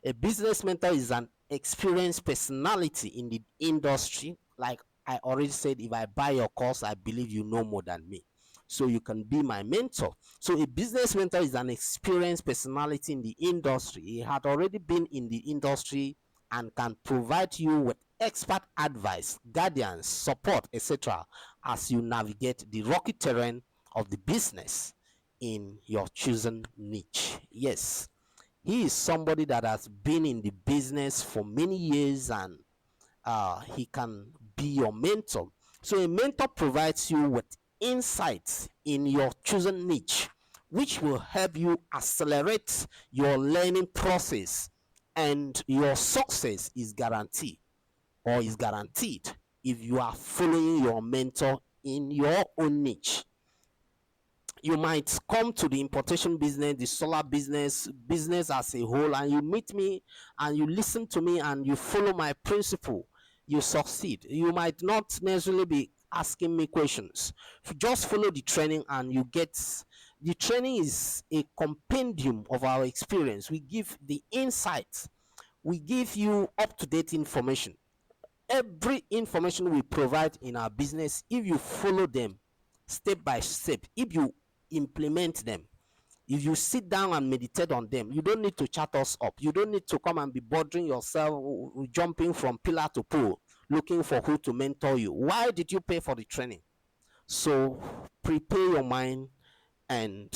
A business mentor is an experienced personality in the industry. Like I already said, if I buy your course, I believe you know more than me. So you can be my mentor. So a business mentor is an experienced personality in the industry. He had already been in the industry and can provide you with expert advice, guidance, support, etc., as you navigate the rocky terrain of the business in your chosen niche. Yes, he is somebody that has been in the business for many years, and he can be your mentor. So a mentor provides you with insights in your chosen niche, which will help you accelerate your learning process, and your success is guaranteed, or is guaranteed, if you are following your mentor in your own niche. You might come to the importation business, the solar business as a whole, and you meet me and you listen to me and you follow my principle, you succeed. You might not necessarily be asking me questions. If you just follow the training and you get the training is a compendium of our experience. We give the insights, we give you up-to-date information. Every information we provide in our business, if you follow them step by step, if you implement them, if you sit down and meditate on them, you don't need to chat us up. You don't need to come and be bothering yourself, jumping from pillar to pole, looking for who to mentor you. Why did you pay for the training? So prepare your mind and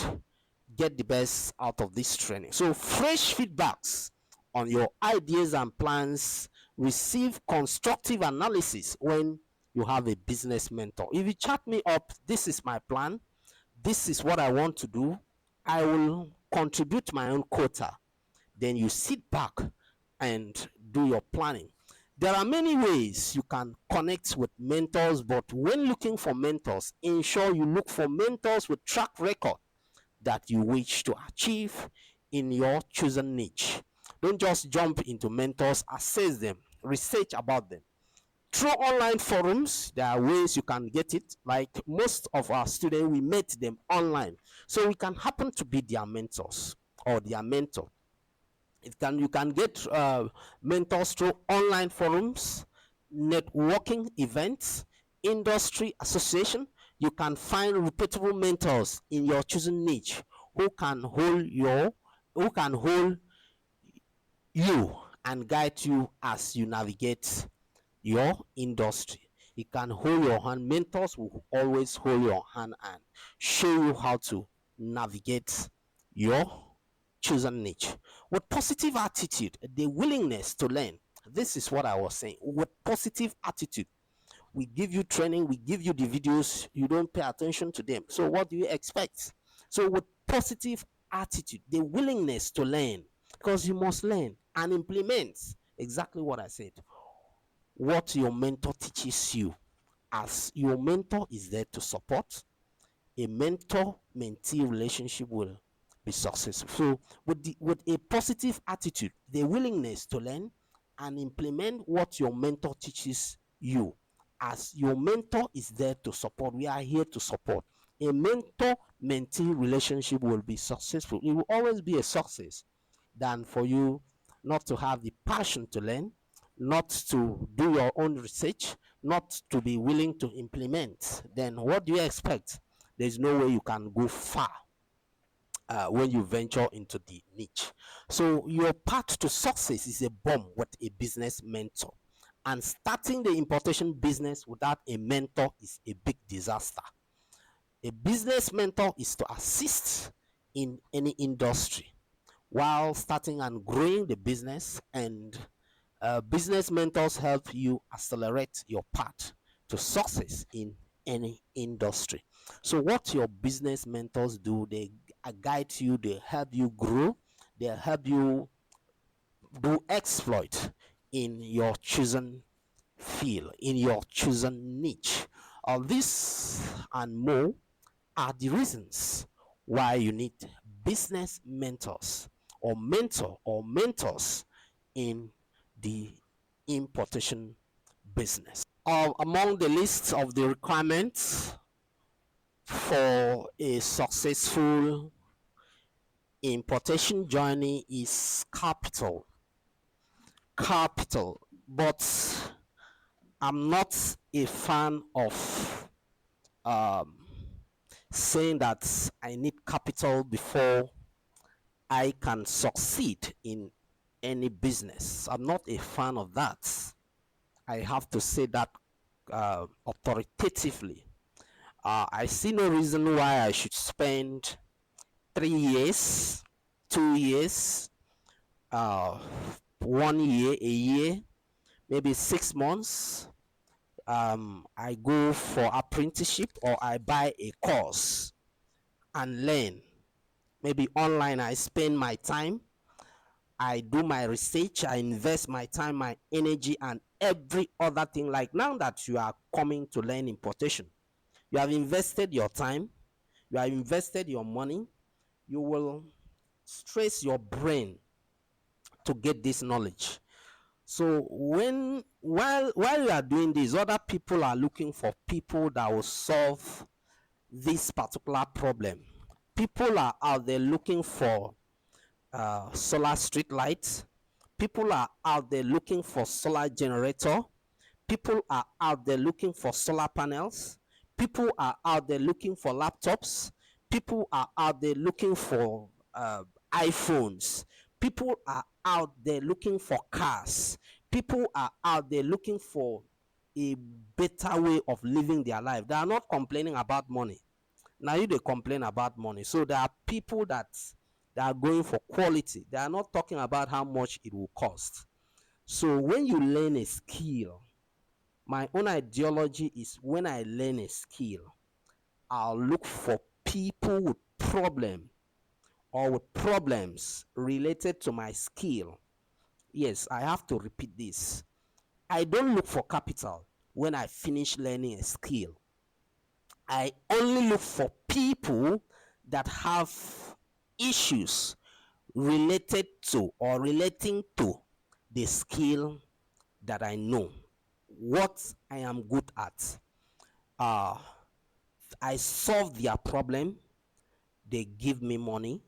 get the best out of this training. So fresh feedbacks on your ideas and plans, receive constructive analysis when you have a business mentor. If you chat me up, this is my plan, this is what I want to do, I will contribute my own quota. Then you sit back and do your planning. There are many ways you can connect with mentors, but when looking for mentors, ensure you look for mentors with track record that you wish to achieve in your chosen niche. Don't just jump into mentors, assess them, research about them. Through online forums, there are ways you can get it. Like most of our students, we met them online. So we can happen to be their mentors or their mentor. You can get mentors through online forums, networking events, industry association. You can find reputable mentors in your chosen niche who can hold you and guide you as you navigate your industry. It can hold your hand. Mentors will always hold your hand and show you how to navigate your chosen niche. With positive attitude, the willingness to learn. This is what I was saying. With positive attitude, we give you training, we give you the videos, you don't pay attention to them. So what do you expect? So with positive attitude, the willingness to learn, because you must learn and implement exactly what I said, what your mentor teaches you, as your mentor is there to support. A mentor mentee relationship will be successful. So with a positive attitude, the willingness to learn and implement what your mentor teaches you, as your mentor is there to support. We are here to support. A mentor mentee relationship will be successful. It will always be a success than for you not to have the passion to learn, not to do your own research, not to be willing to implement. Then what do you expect? There's no way you can go far when you venture into the niche. So your path to success is a bomb with a business mentor. And starting the importation business without a mentor is a big disaster. A business mentor is to assist in any industry while starting and growing the business, and business mentors help you accelerate your path to success in any industry. So what your business mentors do, they guide you, they help you grow, they help you do exploit in your chosen field, in your chosen niche. All this and more are the reasons why you need business mentors or mentors in the importation business. Among the list of the requirements for a successful importation journey is capital. Capital. But I'm not a fan of um, saying that I need capital before I can succeed in any business. I'm not a fan of that. I have to say that authoritatively. I see no reason why I should spend 3 years, 2 years, uh, 1 year, a year, maybe 6 months. I go for apprenticeship or I buy a course and learn. Maybe online, I spend my time, I do my research, I invest my time, my energy, and every other thing. Like now that you are coming to learn importation, you have invested your time, you have invested your money, you will stress your brain to get this knowledge. So while you are doing this, other people are looking for people that will solve this particular problem. People are out there looking for solar street lights. People are out there looking for solar generator. People are out there looking for solar panels. People are out there looking for laptops. People are out there looking for iPhones. People are out there looking for cars. People are out there looking for a better way of living their life. They are not complaining about money. Now you they complain about money. So there are people that are going for quality. They are not talking about how much it will cost. So when you learn a skill, my own ideology is when I learn a skill, I'll look for people with problem or with problems related to my skill. Yes, I have to repeat this. I don't look for capital when I finish learning a skill. I only look for people that have issues related to or relating to the skill that I know, what I am good at. Uh, I solve their problem, they give me money,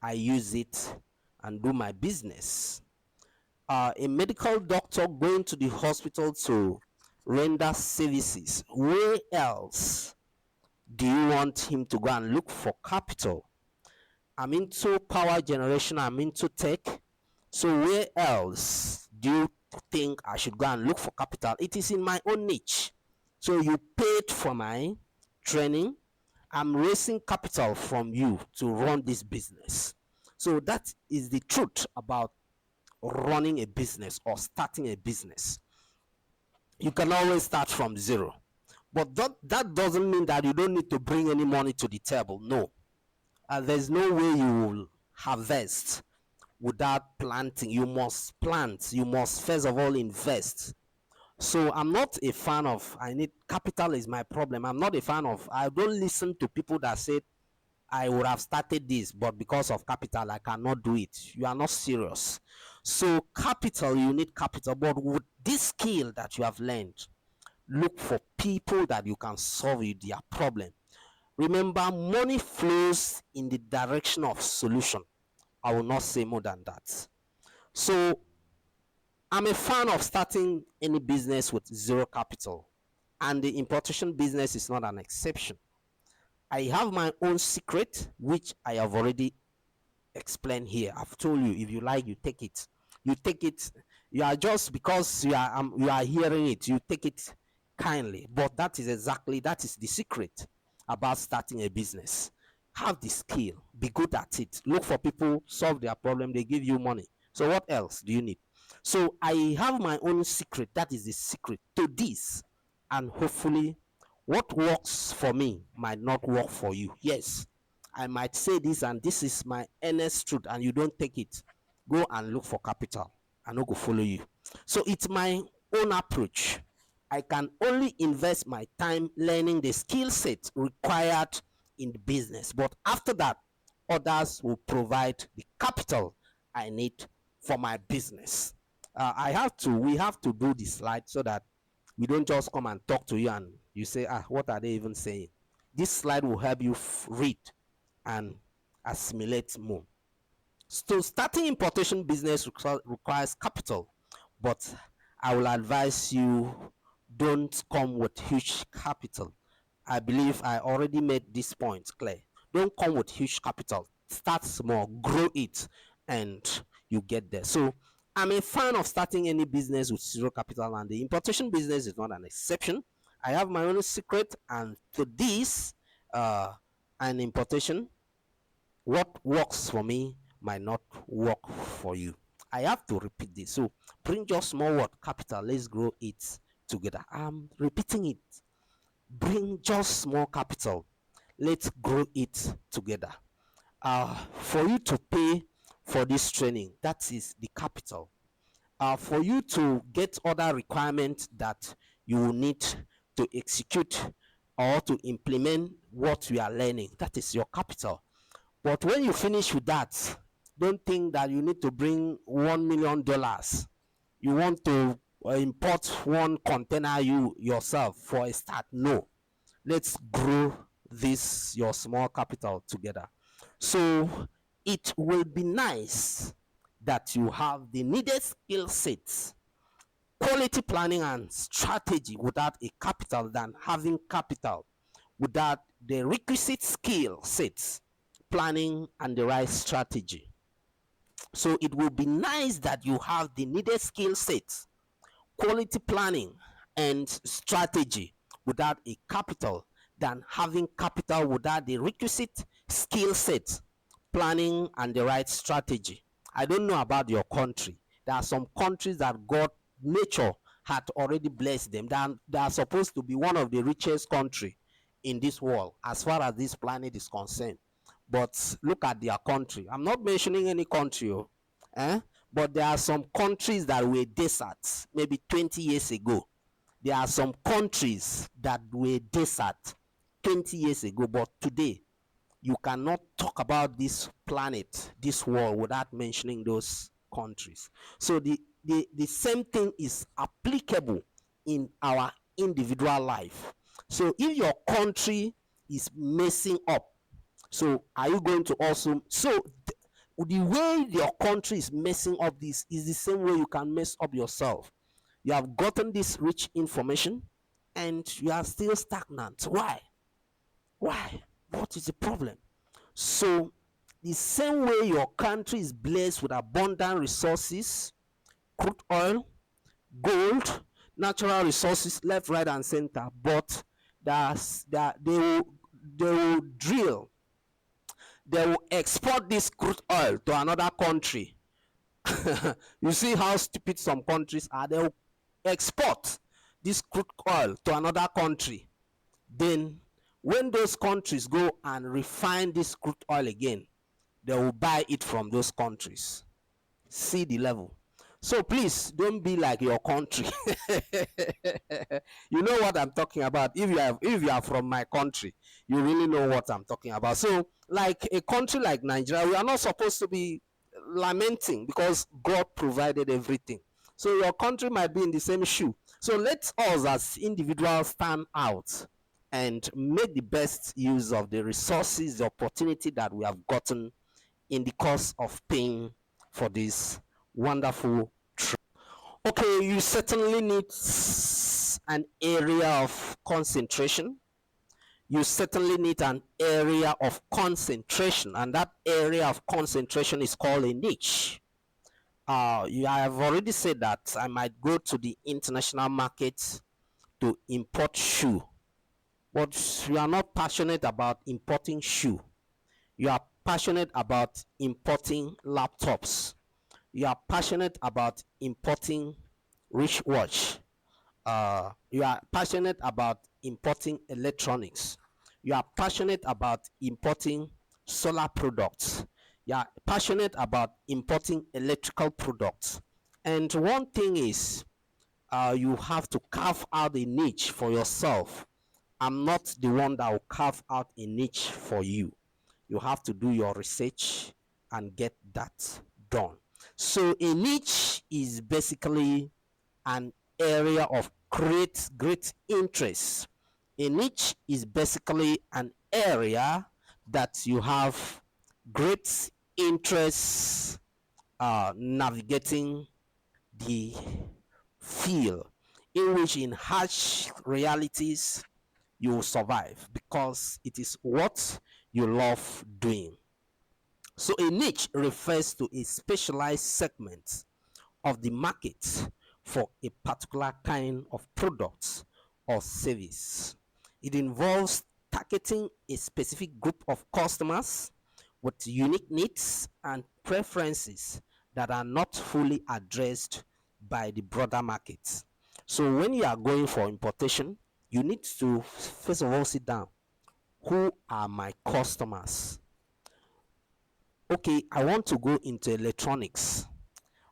I use it and do my business. A medical doctor going to the hospital to render services, where else do you want him to go and look for capital? I'm into power generation, I'm into tech. So where else do you think I should go and look for capital? It is in my own niche. So you paid for my training. I'm raising capital from you to run this business. So that is the truth about running a business or starting a business. You can always start from zero. But that doesn't mean that you don't need to bring any money to the table. No. There's no way you will harvest without planting. You must plant. You must first of all invest. So I'm not a fan of I need capital is my problem. I'm not a fan of I don't listen to people that say I would have started this, but because of capital, I cannot do it. You are not serious. So capital, you need capital. But with this skill that you have learned, look for people that you can solve you their problem. Remember, money flows in the direction of solution. I will not say more than that. So I'm a fan of starting any business with zero capital, and the importation business is not an exception. I have my own secret, which I have already explained here. I've told you, if you like, you take it. You take it. You are just because you are hearing it, you take it kindly. But that is the secret about starting a business. Have the skill, be good at it. Look for people, solve their problem, they give you money. So what else do you need? So I have my own secret. That is the secret to this, and hopefully what works for me might not work for you. Yes, I might say this, and this is my earnest truth, and you don't take it. Go and look for capital. I no go follow you. So it's my own approach. I can only invest my time learning the skill set required in the business. But after that, others will provide the capital I need for my business. We have to do this slide so that we don't just come and talk to you and you say, what are they even saying? This slide will help you read and assimilate more. So starting importation business requires capital, but I will advise you don't come with huge capital. I believe I already made this point clear. Don't come with huge capital. Start small, grow it, and you get there. So I'm a fan of starting any business with zero capital, and the importation business is not an exception. I have my own secret, and to this, an importation, what works for me might not work for you. I have to repeat this. So bring just small word capital. Let's grow it together. I'm repeating it. Bring just small capital. Let's grow it together. For you to pay for this training, that is the capital. For you to get other requirements that you will need to execute or to implement what we are learning, that is your capital. But when you finish with that, don't think that you need to bring $1 million. You want to import one container you yourself for a start. No, let's grow this your small capital together. So it will be nice that you have the needed skill sets, quality planning and strategy without a capital than having capital without the requisite skill sets, planning and the right strategy. So it will be nice that you have the needed skill sets, quality planning and strategy without a capital than having capital without the requisite skill set, planning and the right strategy. I don't know about your country. There are some countries that God, nature had already blessed them. They are supposed to be one of the richest country in this world as far as this planet is concerned. But look at their country. I'm not mentioning any country, but there are some countries that were deserts maybe 20 years ago. There are some countries that were desert 20 years ago, but today you cannot talk about this planet, this world, without mentioning those countries. So the same thing is applicable in our individual life. So if your country is messing up, so are you going to also The way your country is messing up this is the same way you can mess up yourself. You have gotten this rich information and you are still stagnant. Why? What is the problem? So the same way your country is blessed with abundant resources, crude oil, gold, natural resources left, right, and center, but they will drill, they will export this crude oil to another country. You see how stupid some countries are. They will export this crude oil to another country. Then when those countries go and refine this crude oil again, they will buy it from those countries. See the level. So please don't be like your country. You know what I'm talking about. If you are from my country, you really know what I'm talking about. So like a country like Nigeria, we are not supposed to be lamenting because God provided everything. So your country might be in the same shoe. So let us as individuals stand out and make the best use of the resources, the opportunity that we have gotten in the course of paying for this wonderful trip. Okay, you certainly need an area of concentration. You certainly need an area of concentration, and that area of concentration is called a niche. I have already said that I might go to the international market to import shoe, but you are not passionate about importing shoe. You are passionate about importing laptops. You are passionate about importing wristwatch. You are passionate about importing electronics. You are passionate about importing solar products. You are passionate about importing electrical products. And one thing is, you have to carve out a niche for yourself. I'm not the one that will carve out a niche for you. You have to do your research and get that done. So a niche is basically an area of great interest. A niche is basically an area that you have great interest navigating the field, in which in harsh realities you will survive because it is what you love doing. So a niche refers to a specialized segment of the market for a particular kind of product or service. It involves targeting a specific group of customers with unique needs and preferences that are not fully addressed by the broader market. So when you are going for importation, you need to first of all sit down. Who are my customers? Okay, I want to go into electronics.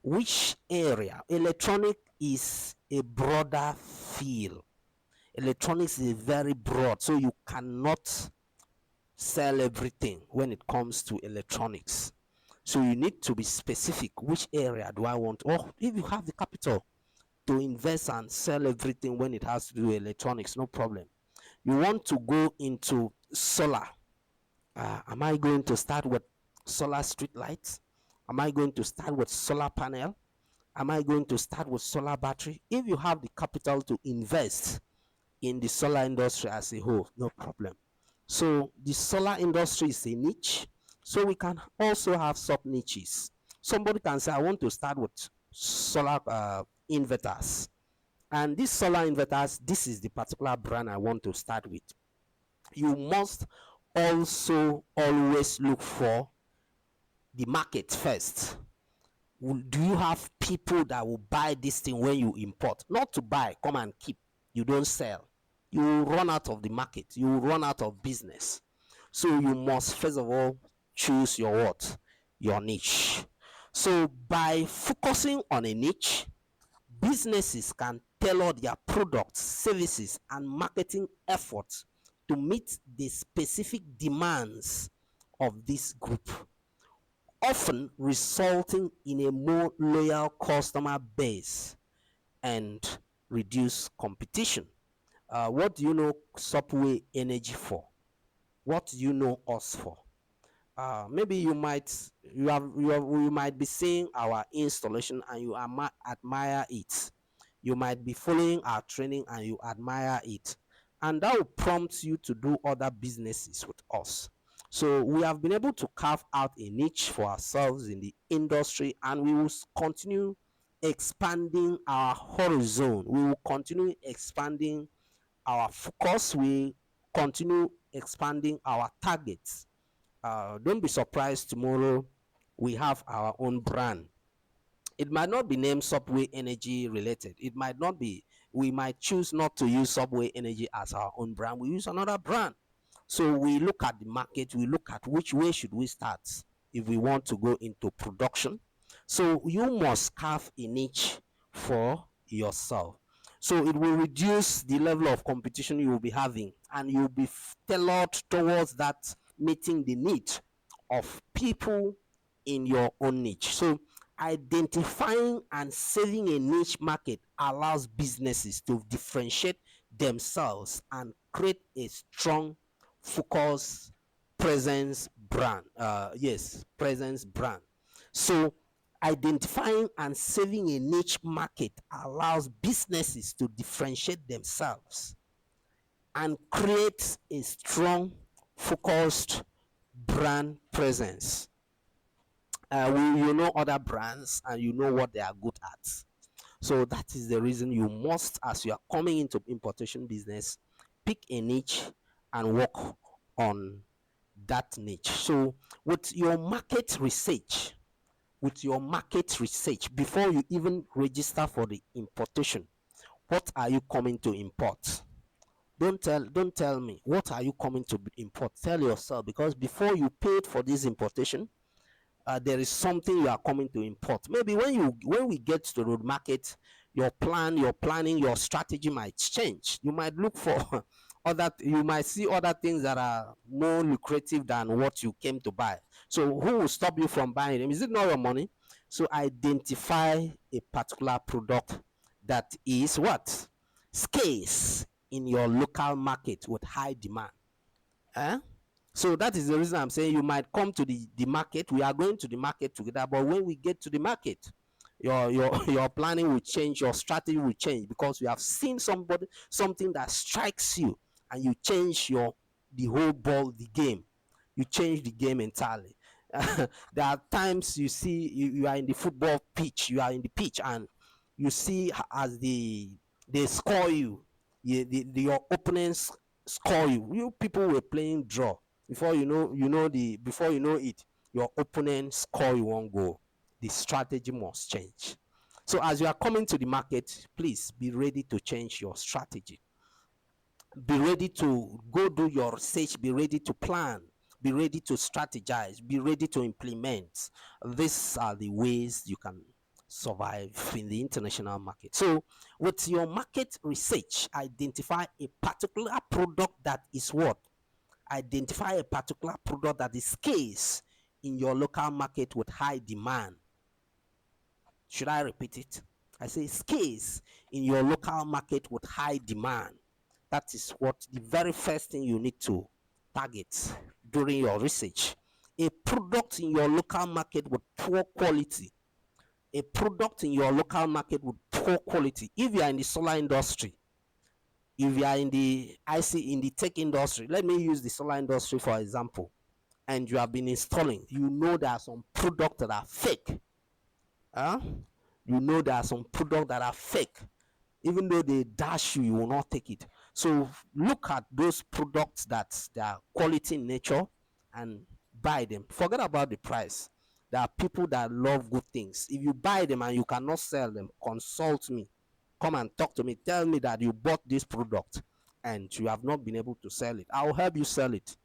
Which area? Electronic is a broader field. Electronics is very broad, so you cannot sell everything when it comes to electronics. So you need to be specific. Which area do I want? Or if you have the capital to invest and sell everything when it has to do with electronics, no problem. You want to go into solar. Am I going to start with solar street lights? Am I going to start with solar panel? Am I going to start with solar battery? If you have the capital to invest in the solar industry as a whole, no problem. So the solar industry is a niche. So we can also have sub niches. Somebody can say, I want to start with solar inverters. And these solar inverters, this is the particular brand I want to start with. You must also always look for the market first. Do you have people that will buy this thing when you import? Not to buy, come and keep. You don't sell. You will run out of the market. You will run out of business. So you must first of all choose your what? Your niche. So by focusing on a niche, businesses can tailor their products, services, and marketing efforts to meet the specific demands of this group, often resulting in a more loyal customer base and reduce competition. What do you know Subway Energy for? What do you know us for? Maybe you might be seeing our installation and you admire it. You might be following our training and you admire it, and that will prompt you to do other businesses with us. So we have been able to carve out a niche for ourselves in the industry, and we will continue expanding our horizon. We will continue expanding our focus. We continue expanding our targets. Don't be surprised tomorrow we have our own brand. It might not be named Subway Energy related. It might not be. We might choose not to use Subway Energy as our own brand. We use another brand. So we look at the market. We look at which way should we start if we want to go into production. So you must carve a niche for yourself. So it will reduce the level of competition you will be having, and you'll be tailored towards that, meeting the need of people in your own niche. So identifying and saving a niche market allows businesses to differentiate themselves and create a strong focus presence brand. Yes, presence brand. So identifying and saving a niche market allows businesses to differentiate themselves and create a strong focused brand presence. You know other brands and you know what they are good at. So that is the reason you must, as you are coming into importation business, pick a niche and work on that niche. So with your market research, before you even register for the importation, what are you coming to import? Don't tell me what are you coming to import. Tell yourself, because before you paid for this importation, there is something you are coming to import. Maybe when we get to the road market, your planning, your strategy might change. You might look for you might see other things that are more lucrative than what you came to buy. So who will stop you from buying them? Is it not your money? So identify a particular product that is what? Scarce in your local market with high demand. Eh? So that is the reason I'm saying you might come to the market. We are going to the market together, but when we get to the market, your planning will change, your strategy will change, because you have seen something that strikes you, and you change the whole the game. You change the game entirely. There are times you see you are in the football pitch, you are in the pitch, and you see as they score you, your opponents score you. You people were playing draw. Before you know it, your opponent score you one goal. The strategy must change. So as you are coming to the market, please be ready to change your strategy. Be ready to go do your research. Be ready to plan. Be ready to strategize. Be ready to implement. These are the ways you can survive in the international market. So with your market research, identify a particular product that is what? Identify a particular product that is scarce in your local market with high demand. Should I repeat it? I say scarce in your local market with high demand. That is what the very first thing you need to target during your research. A product in your local market with poor quality. A product in your local market with poor quality. If you are in the solar industry, if you are in the in the tech industry, let me use the solar industry for example, and you have been installing, you know there are some products that are fake. Huh? You know there are some products that are fake. Even though they dash you, you will not take it. So look at those products that they are quality in nature and buy them. Forget about the price. There are people that love good things. If you buy them and you cannot sell them, consult me. Come and talk to me. Tell me that you bought this product and you have not been able to sell it. I'll help you sell it.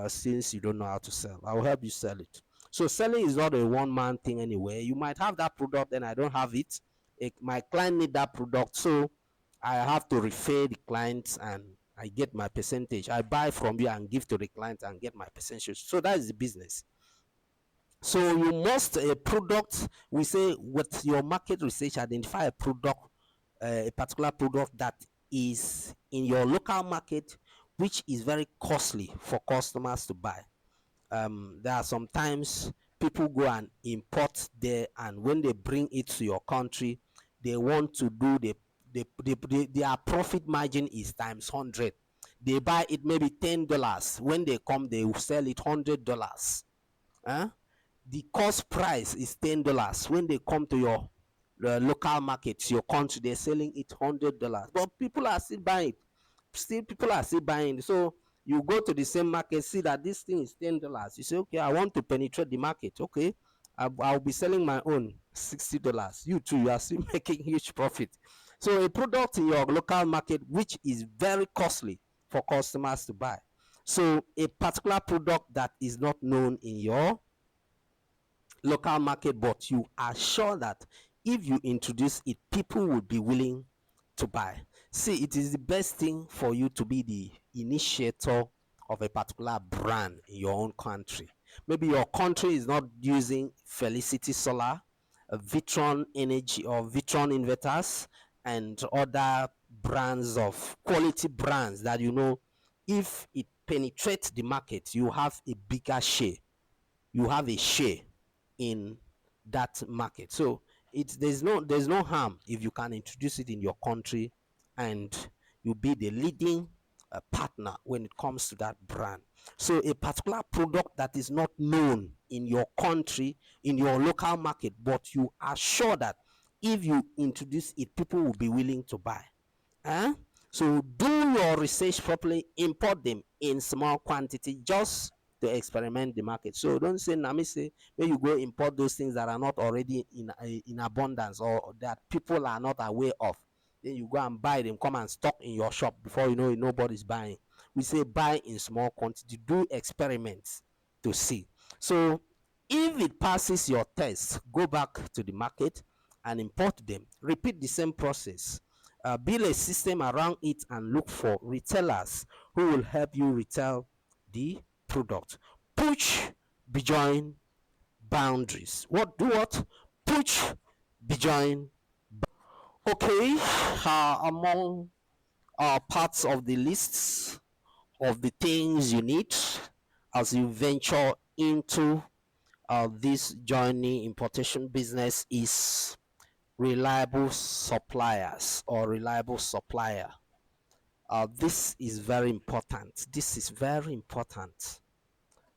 Since you don't know how to sell, I'll help you sell it. So selling is not a one-man thing anyway. You might have that product and I don't have it. My client need that product, so I have to refer the clients and I get my percentage. I buy from you and give to the client and get my percentage. So that is the business. So you must a product. We say with your market research, identify a product, a particular product that is in your local market, which is very costly for customers to buy. There are sometimes people go and import there, and when they bring it to your country, they want to do their profit margin is times 100. They buy it maybe $10. When they come, they will sell it $100. Huh? The cost price is $10. When they come to your local markets, your country, they're selling it $100, but people are still buying it. Still people are still buying. So you go to the same market, see that this thing is $10. You say, okay, I want to penetrate the market. Okay, I'll be selling my own $60. You too, you are still making huge profit. So a product in your local market which is very costly for customers to buy. So a particular product that is not known in your local market, but you are sure that if you introduce it, people will be willing to buy. See, it is the best thing for you to be the initiator of a particular brand in your own country. Maybe your country is not using Felicity Solar, Vitron Energy, or Vitron Inverters, and other brands of quality brands that you know, if it penetrates the market, you have a bigger share. You have a share in that market. So it's there's no harm if you can introduce it in your country, and you be the leading partner when it comes to that brand. So a particular product that is not known in your country, in your local market, but you are sure that if you introduce it, people will be willing to buy. Huh? So do your research properly, import them in small quantity just to experiment the market. So don't say, Nami say, when you go import those things that are not already in abundance, or that people are not aware of. Then you go and buy them, come and stock in your shop. Before you know it, nobody's buying. We say buy in small quantity, do experiments to see. So if it passes your test, go back to the market and import them. Repeat the same process. Build a system around it and look for retailers who will help you retail the product. Push beyond boundaries. What do what? Push beyond. Okay, among parts of the lists of the things you need as you venture into this journey importation business is reliable suppliers or reliable supplier. This is very important. This is very important.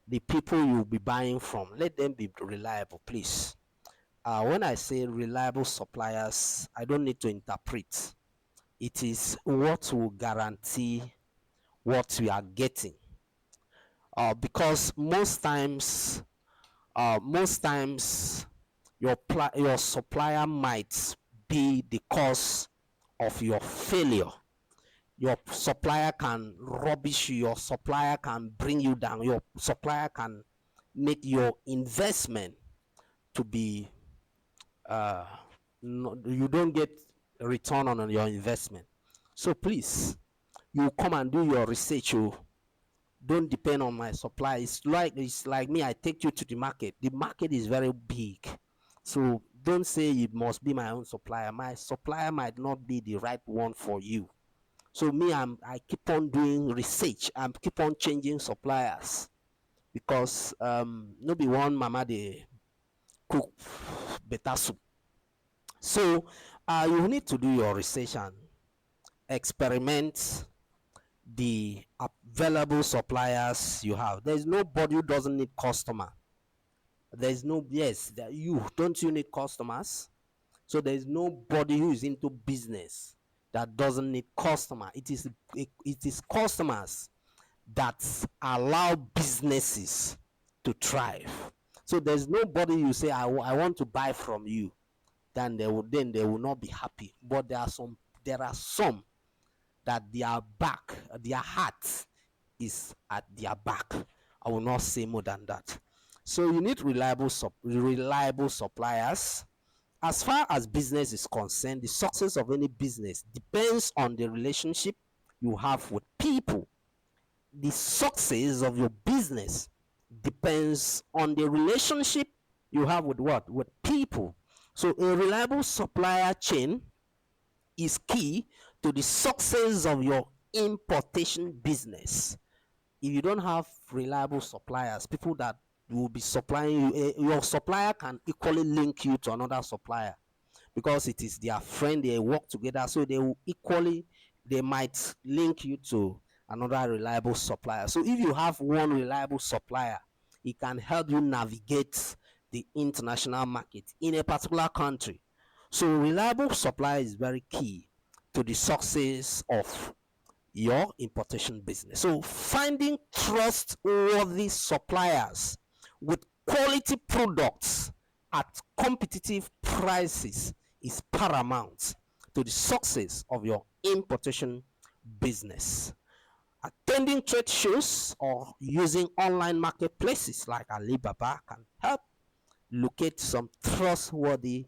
The people you'll be buying from, let them be reliable, please. When I say reliable suppliers, I don't need to interpret. It is what will guarantee what we are getting. Because most times, your supplier might be the cause of your failure. Your supplier can rubbish you, your supplier can bring you down, your supplier can make your investment to be you don't get a return on your investment. So please, you come and do your research. You don't depend on my supply. It's like me, I take you to the market. The market is very big. So don't say it must be my own supplier. My supplier might not be the right one for you. So me, I keep on doing research. I keep on changing suppliers, because no be one mama they cook better soup. So you need to do your research and experiment the available suppliers you have. There's nobody who doesn't need customer. There's no yes that you don't you need customers. So there's nobody who is into business that doesn't need customer. It is customers that allow businesses to thrive. So there's nobody you say I want to buy from you, then they will not be happy. But there are some that their back, their heart is at their back. I will not say more than that. So you need reliable suppliers. As far as business is concerned, the success of any business depends on the relationship you have with people. The success of your business depends on the relationship you have with what? With people. So a reliable supplier chain is key to the success of your importation business. If you don't have reliable suppliers, people that will be supplying you, your supplier can equally link you to another supplier because it is their friend, they work together, so they will equally, they might link you to another reliable supplier. So if you have one reliable supplier, it can help you navigate the international market in a particular country. So reliable supply is very key to the success of your importation business. So finding trustworthy suppliers with quality products at competitive prices is paramount to the success of your importation business. Attending trade shows or using online marketplaces like Alibaba can help locate some trustworthy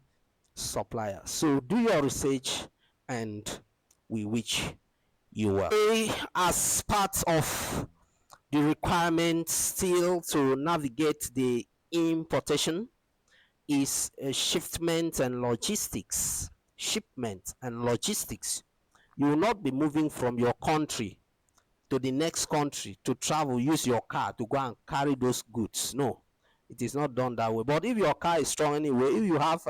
suppliers. So do your research and we wish you well. As part of the requirements still to navigate the importation is shipment and logistics. Shipment and logistics. You will not be moving from your country to the next country to travel, use your car to go and carry those goods. No, it is not done that way. But if your car is strong anyway, if you have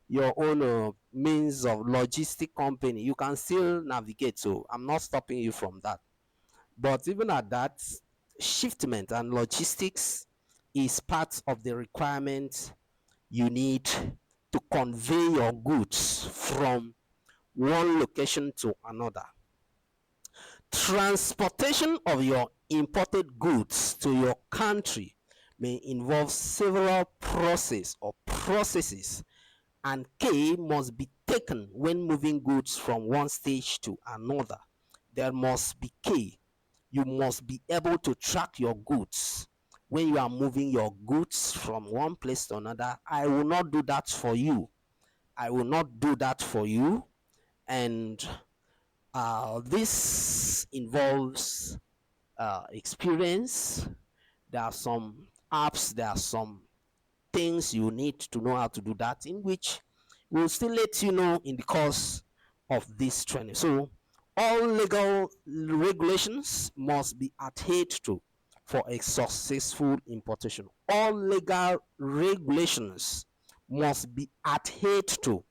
your own means of logistic company, you can still navigate. So I'm not stopping you from that. But even at that, shipment and logistics is part of the requirement you need to convey your goods from one location to another. Transportation of your imported goods to your country may involve several processes, and care must be taken when moving goods from one stage to another. There must be care. You must be able to track your goods when you are moving your goods from one place to another. I will not do that for you. I will not do that for you. And this involves experience. There are some apps, there are some things you need to know how to do that, in which we'll still let you know in the course of this training. So all legal regulations must be adhered to for a successful importation. All legal regulations must be adhered to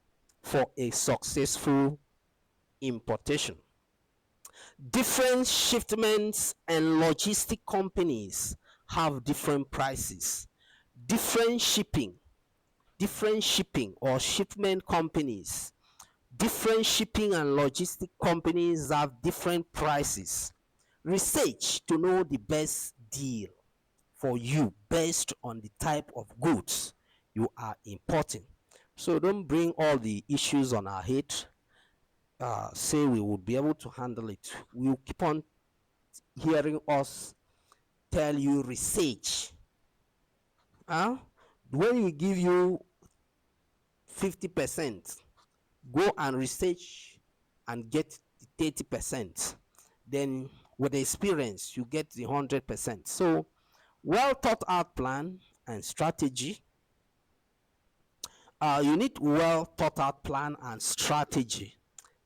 for a successful importation. Different shipments and logistic companies have different prices. Different shipping or shipment companies, different shipping and logistic companies have different prices. Research to know the best deal for you based on the type of goods you are importing. So don't bring all the issues on our head. Say we would be able to handle it. We'll keep on hearing us tell you research. When we give you 50%, go and research and get the 30%. Then with the experience, you get the 100%. So well thought out plan and strategy. You need well thought out plan and strategy.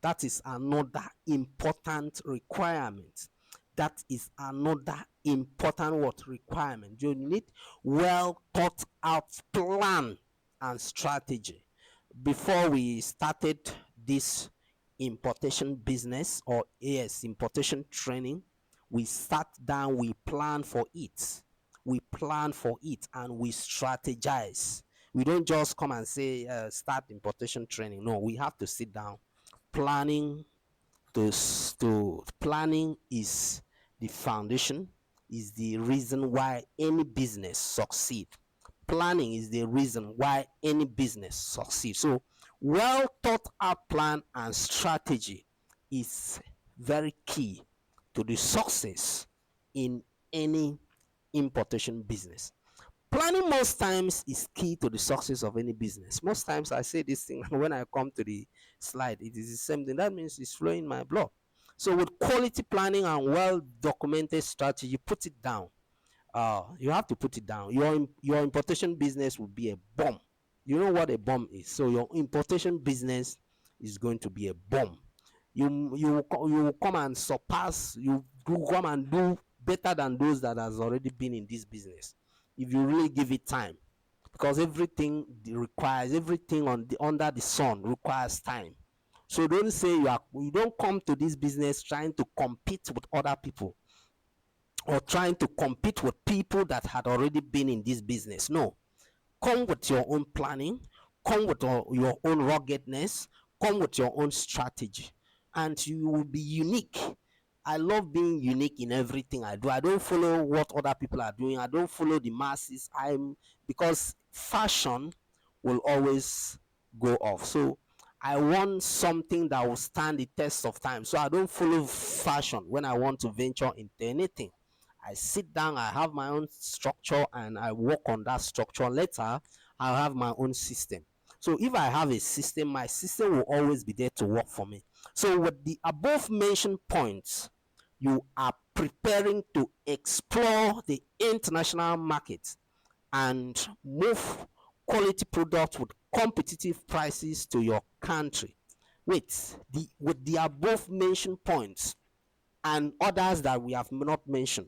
That is another important requirement. That is another important requirement. You need well thought out plan and strategy. Before we started this importation business, or importation training, we sat down, we plan for it, and we strategize. We don't just come and say start importation training. No, we have to sit down. Planning planning is the foundation, is the reason why any business succeed. Planning is the reason why any business succeeds. So well thought out plan and strategy is very key to the success in any importation business. Planning most times is key to the success of any business. Most times I say this thing, and when I come to the slide, it is the same thing. That means it's flowing in my blood. So with quality planning and well documented strategy, put it down. You have to put it down. Your importation business will be a bomb. You know what a bomb is. So your importation business is going to be a bomb. You will come and surpass. You come and do better than those that has already been in this business if you really give it time, because everything on the under the sun requires time. So don't say you don't come to this business trying to compete with other people, or trying to compete with people that had already been in this business. No, come with your own planning, come with your own ruggedness, come with your own strategy, and you will be unique. I love being unique in everything I do. I don't follow what other people are doing. I don't follow the masses. I'm Because fashion will always go off. So I want something that will stand the test of time. So I don't follow fashion when I want to venture into anything. I sit down, I have my own structure, and I work on that structure. Later, I'll have my own system. So if I have a system, my system will always be there to work for me. So with the above mentioned points, you are preparing to explore the international market and move quality products with competitive prices to your country. With the above mentioned points and others that we have not mentioned,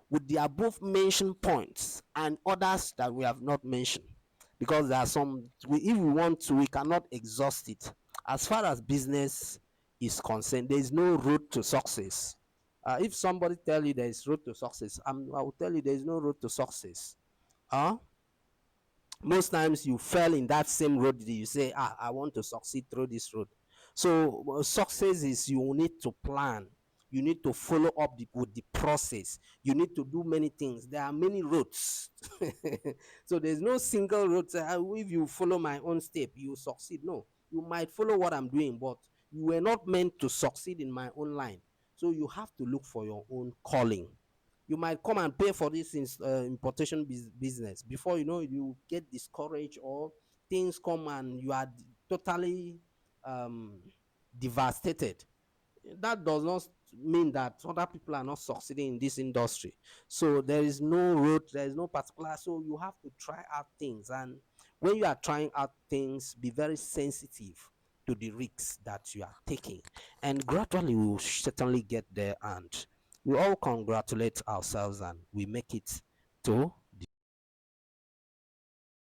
with the above mentioned points and others that we have not mentioned, because there are some, if we want to, we cannot exhaust it. As far as business is concerned, there is no road to success. If somebody tell you there is road to success, I will tell you there is no road to success. Huh? Most times you fell in that same road that you say, I want to succeed through this road. So success is, you need to plan, you need to follow up with the process, you need to do many things. There are many roads. So there's no single road. If you follow my own step you succeed. No, you might follow what I'm doing, but you were not meant to succeed in my own line. So you have to look for your own calling. You might come and pay for this importation business. Before you know, you get discouraged, or things come and you are totally um, devastated. That does not mean that other people are not succeeding in this industry. So there is no road, there is no particular. So you have to try out things, and when you are trying out things, be very sensitive to the risks that you are taking, and gradually we will certainly get there, and we all congratulate ourselves and we make it to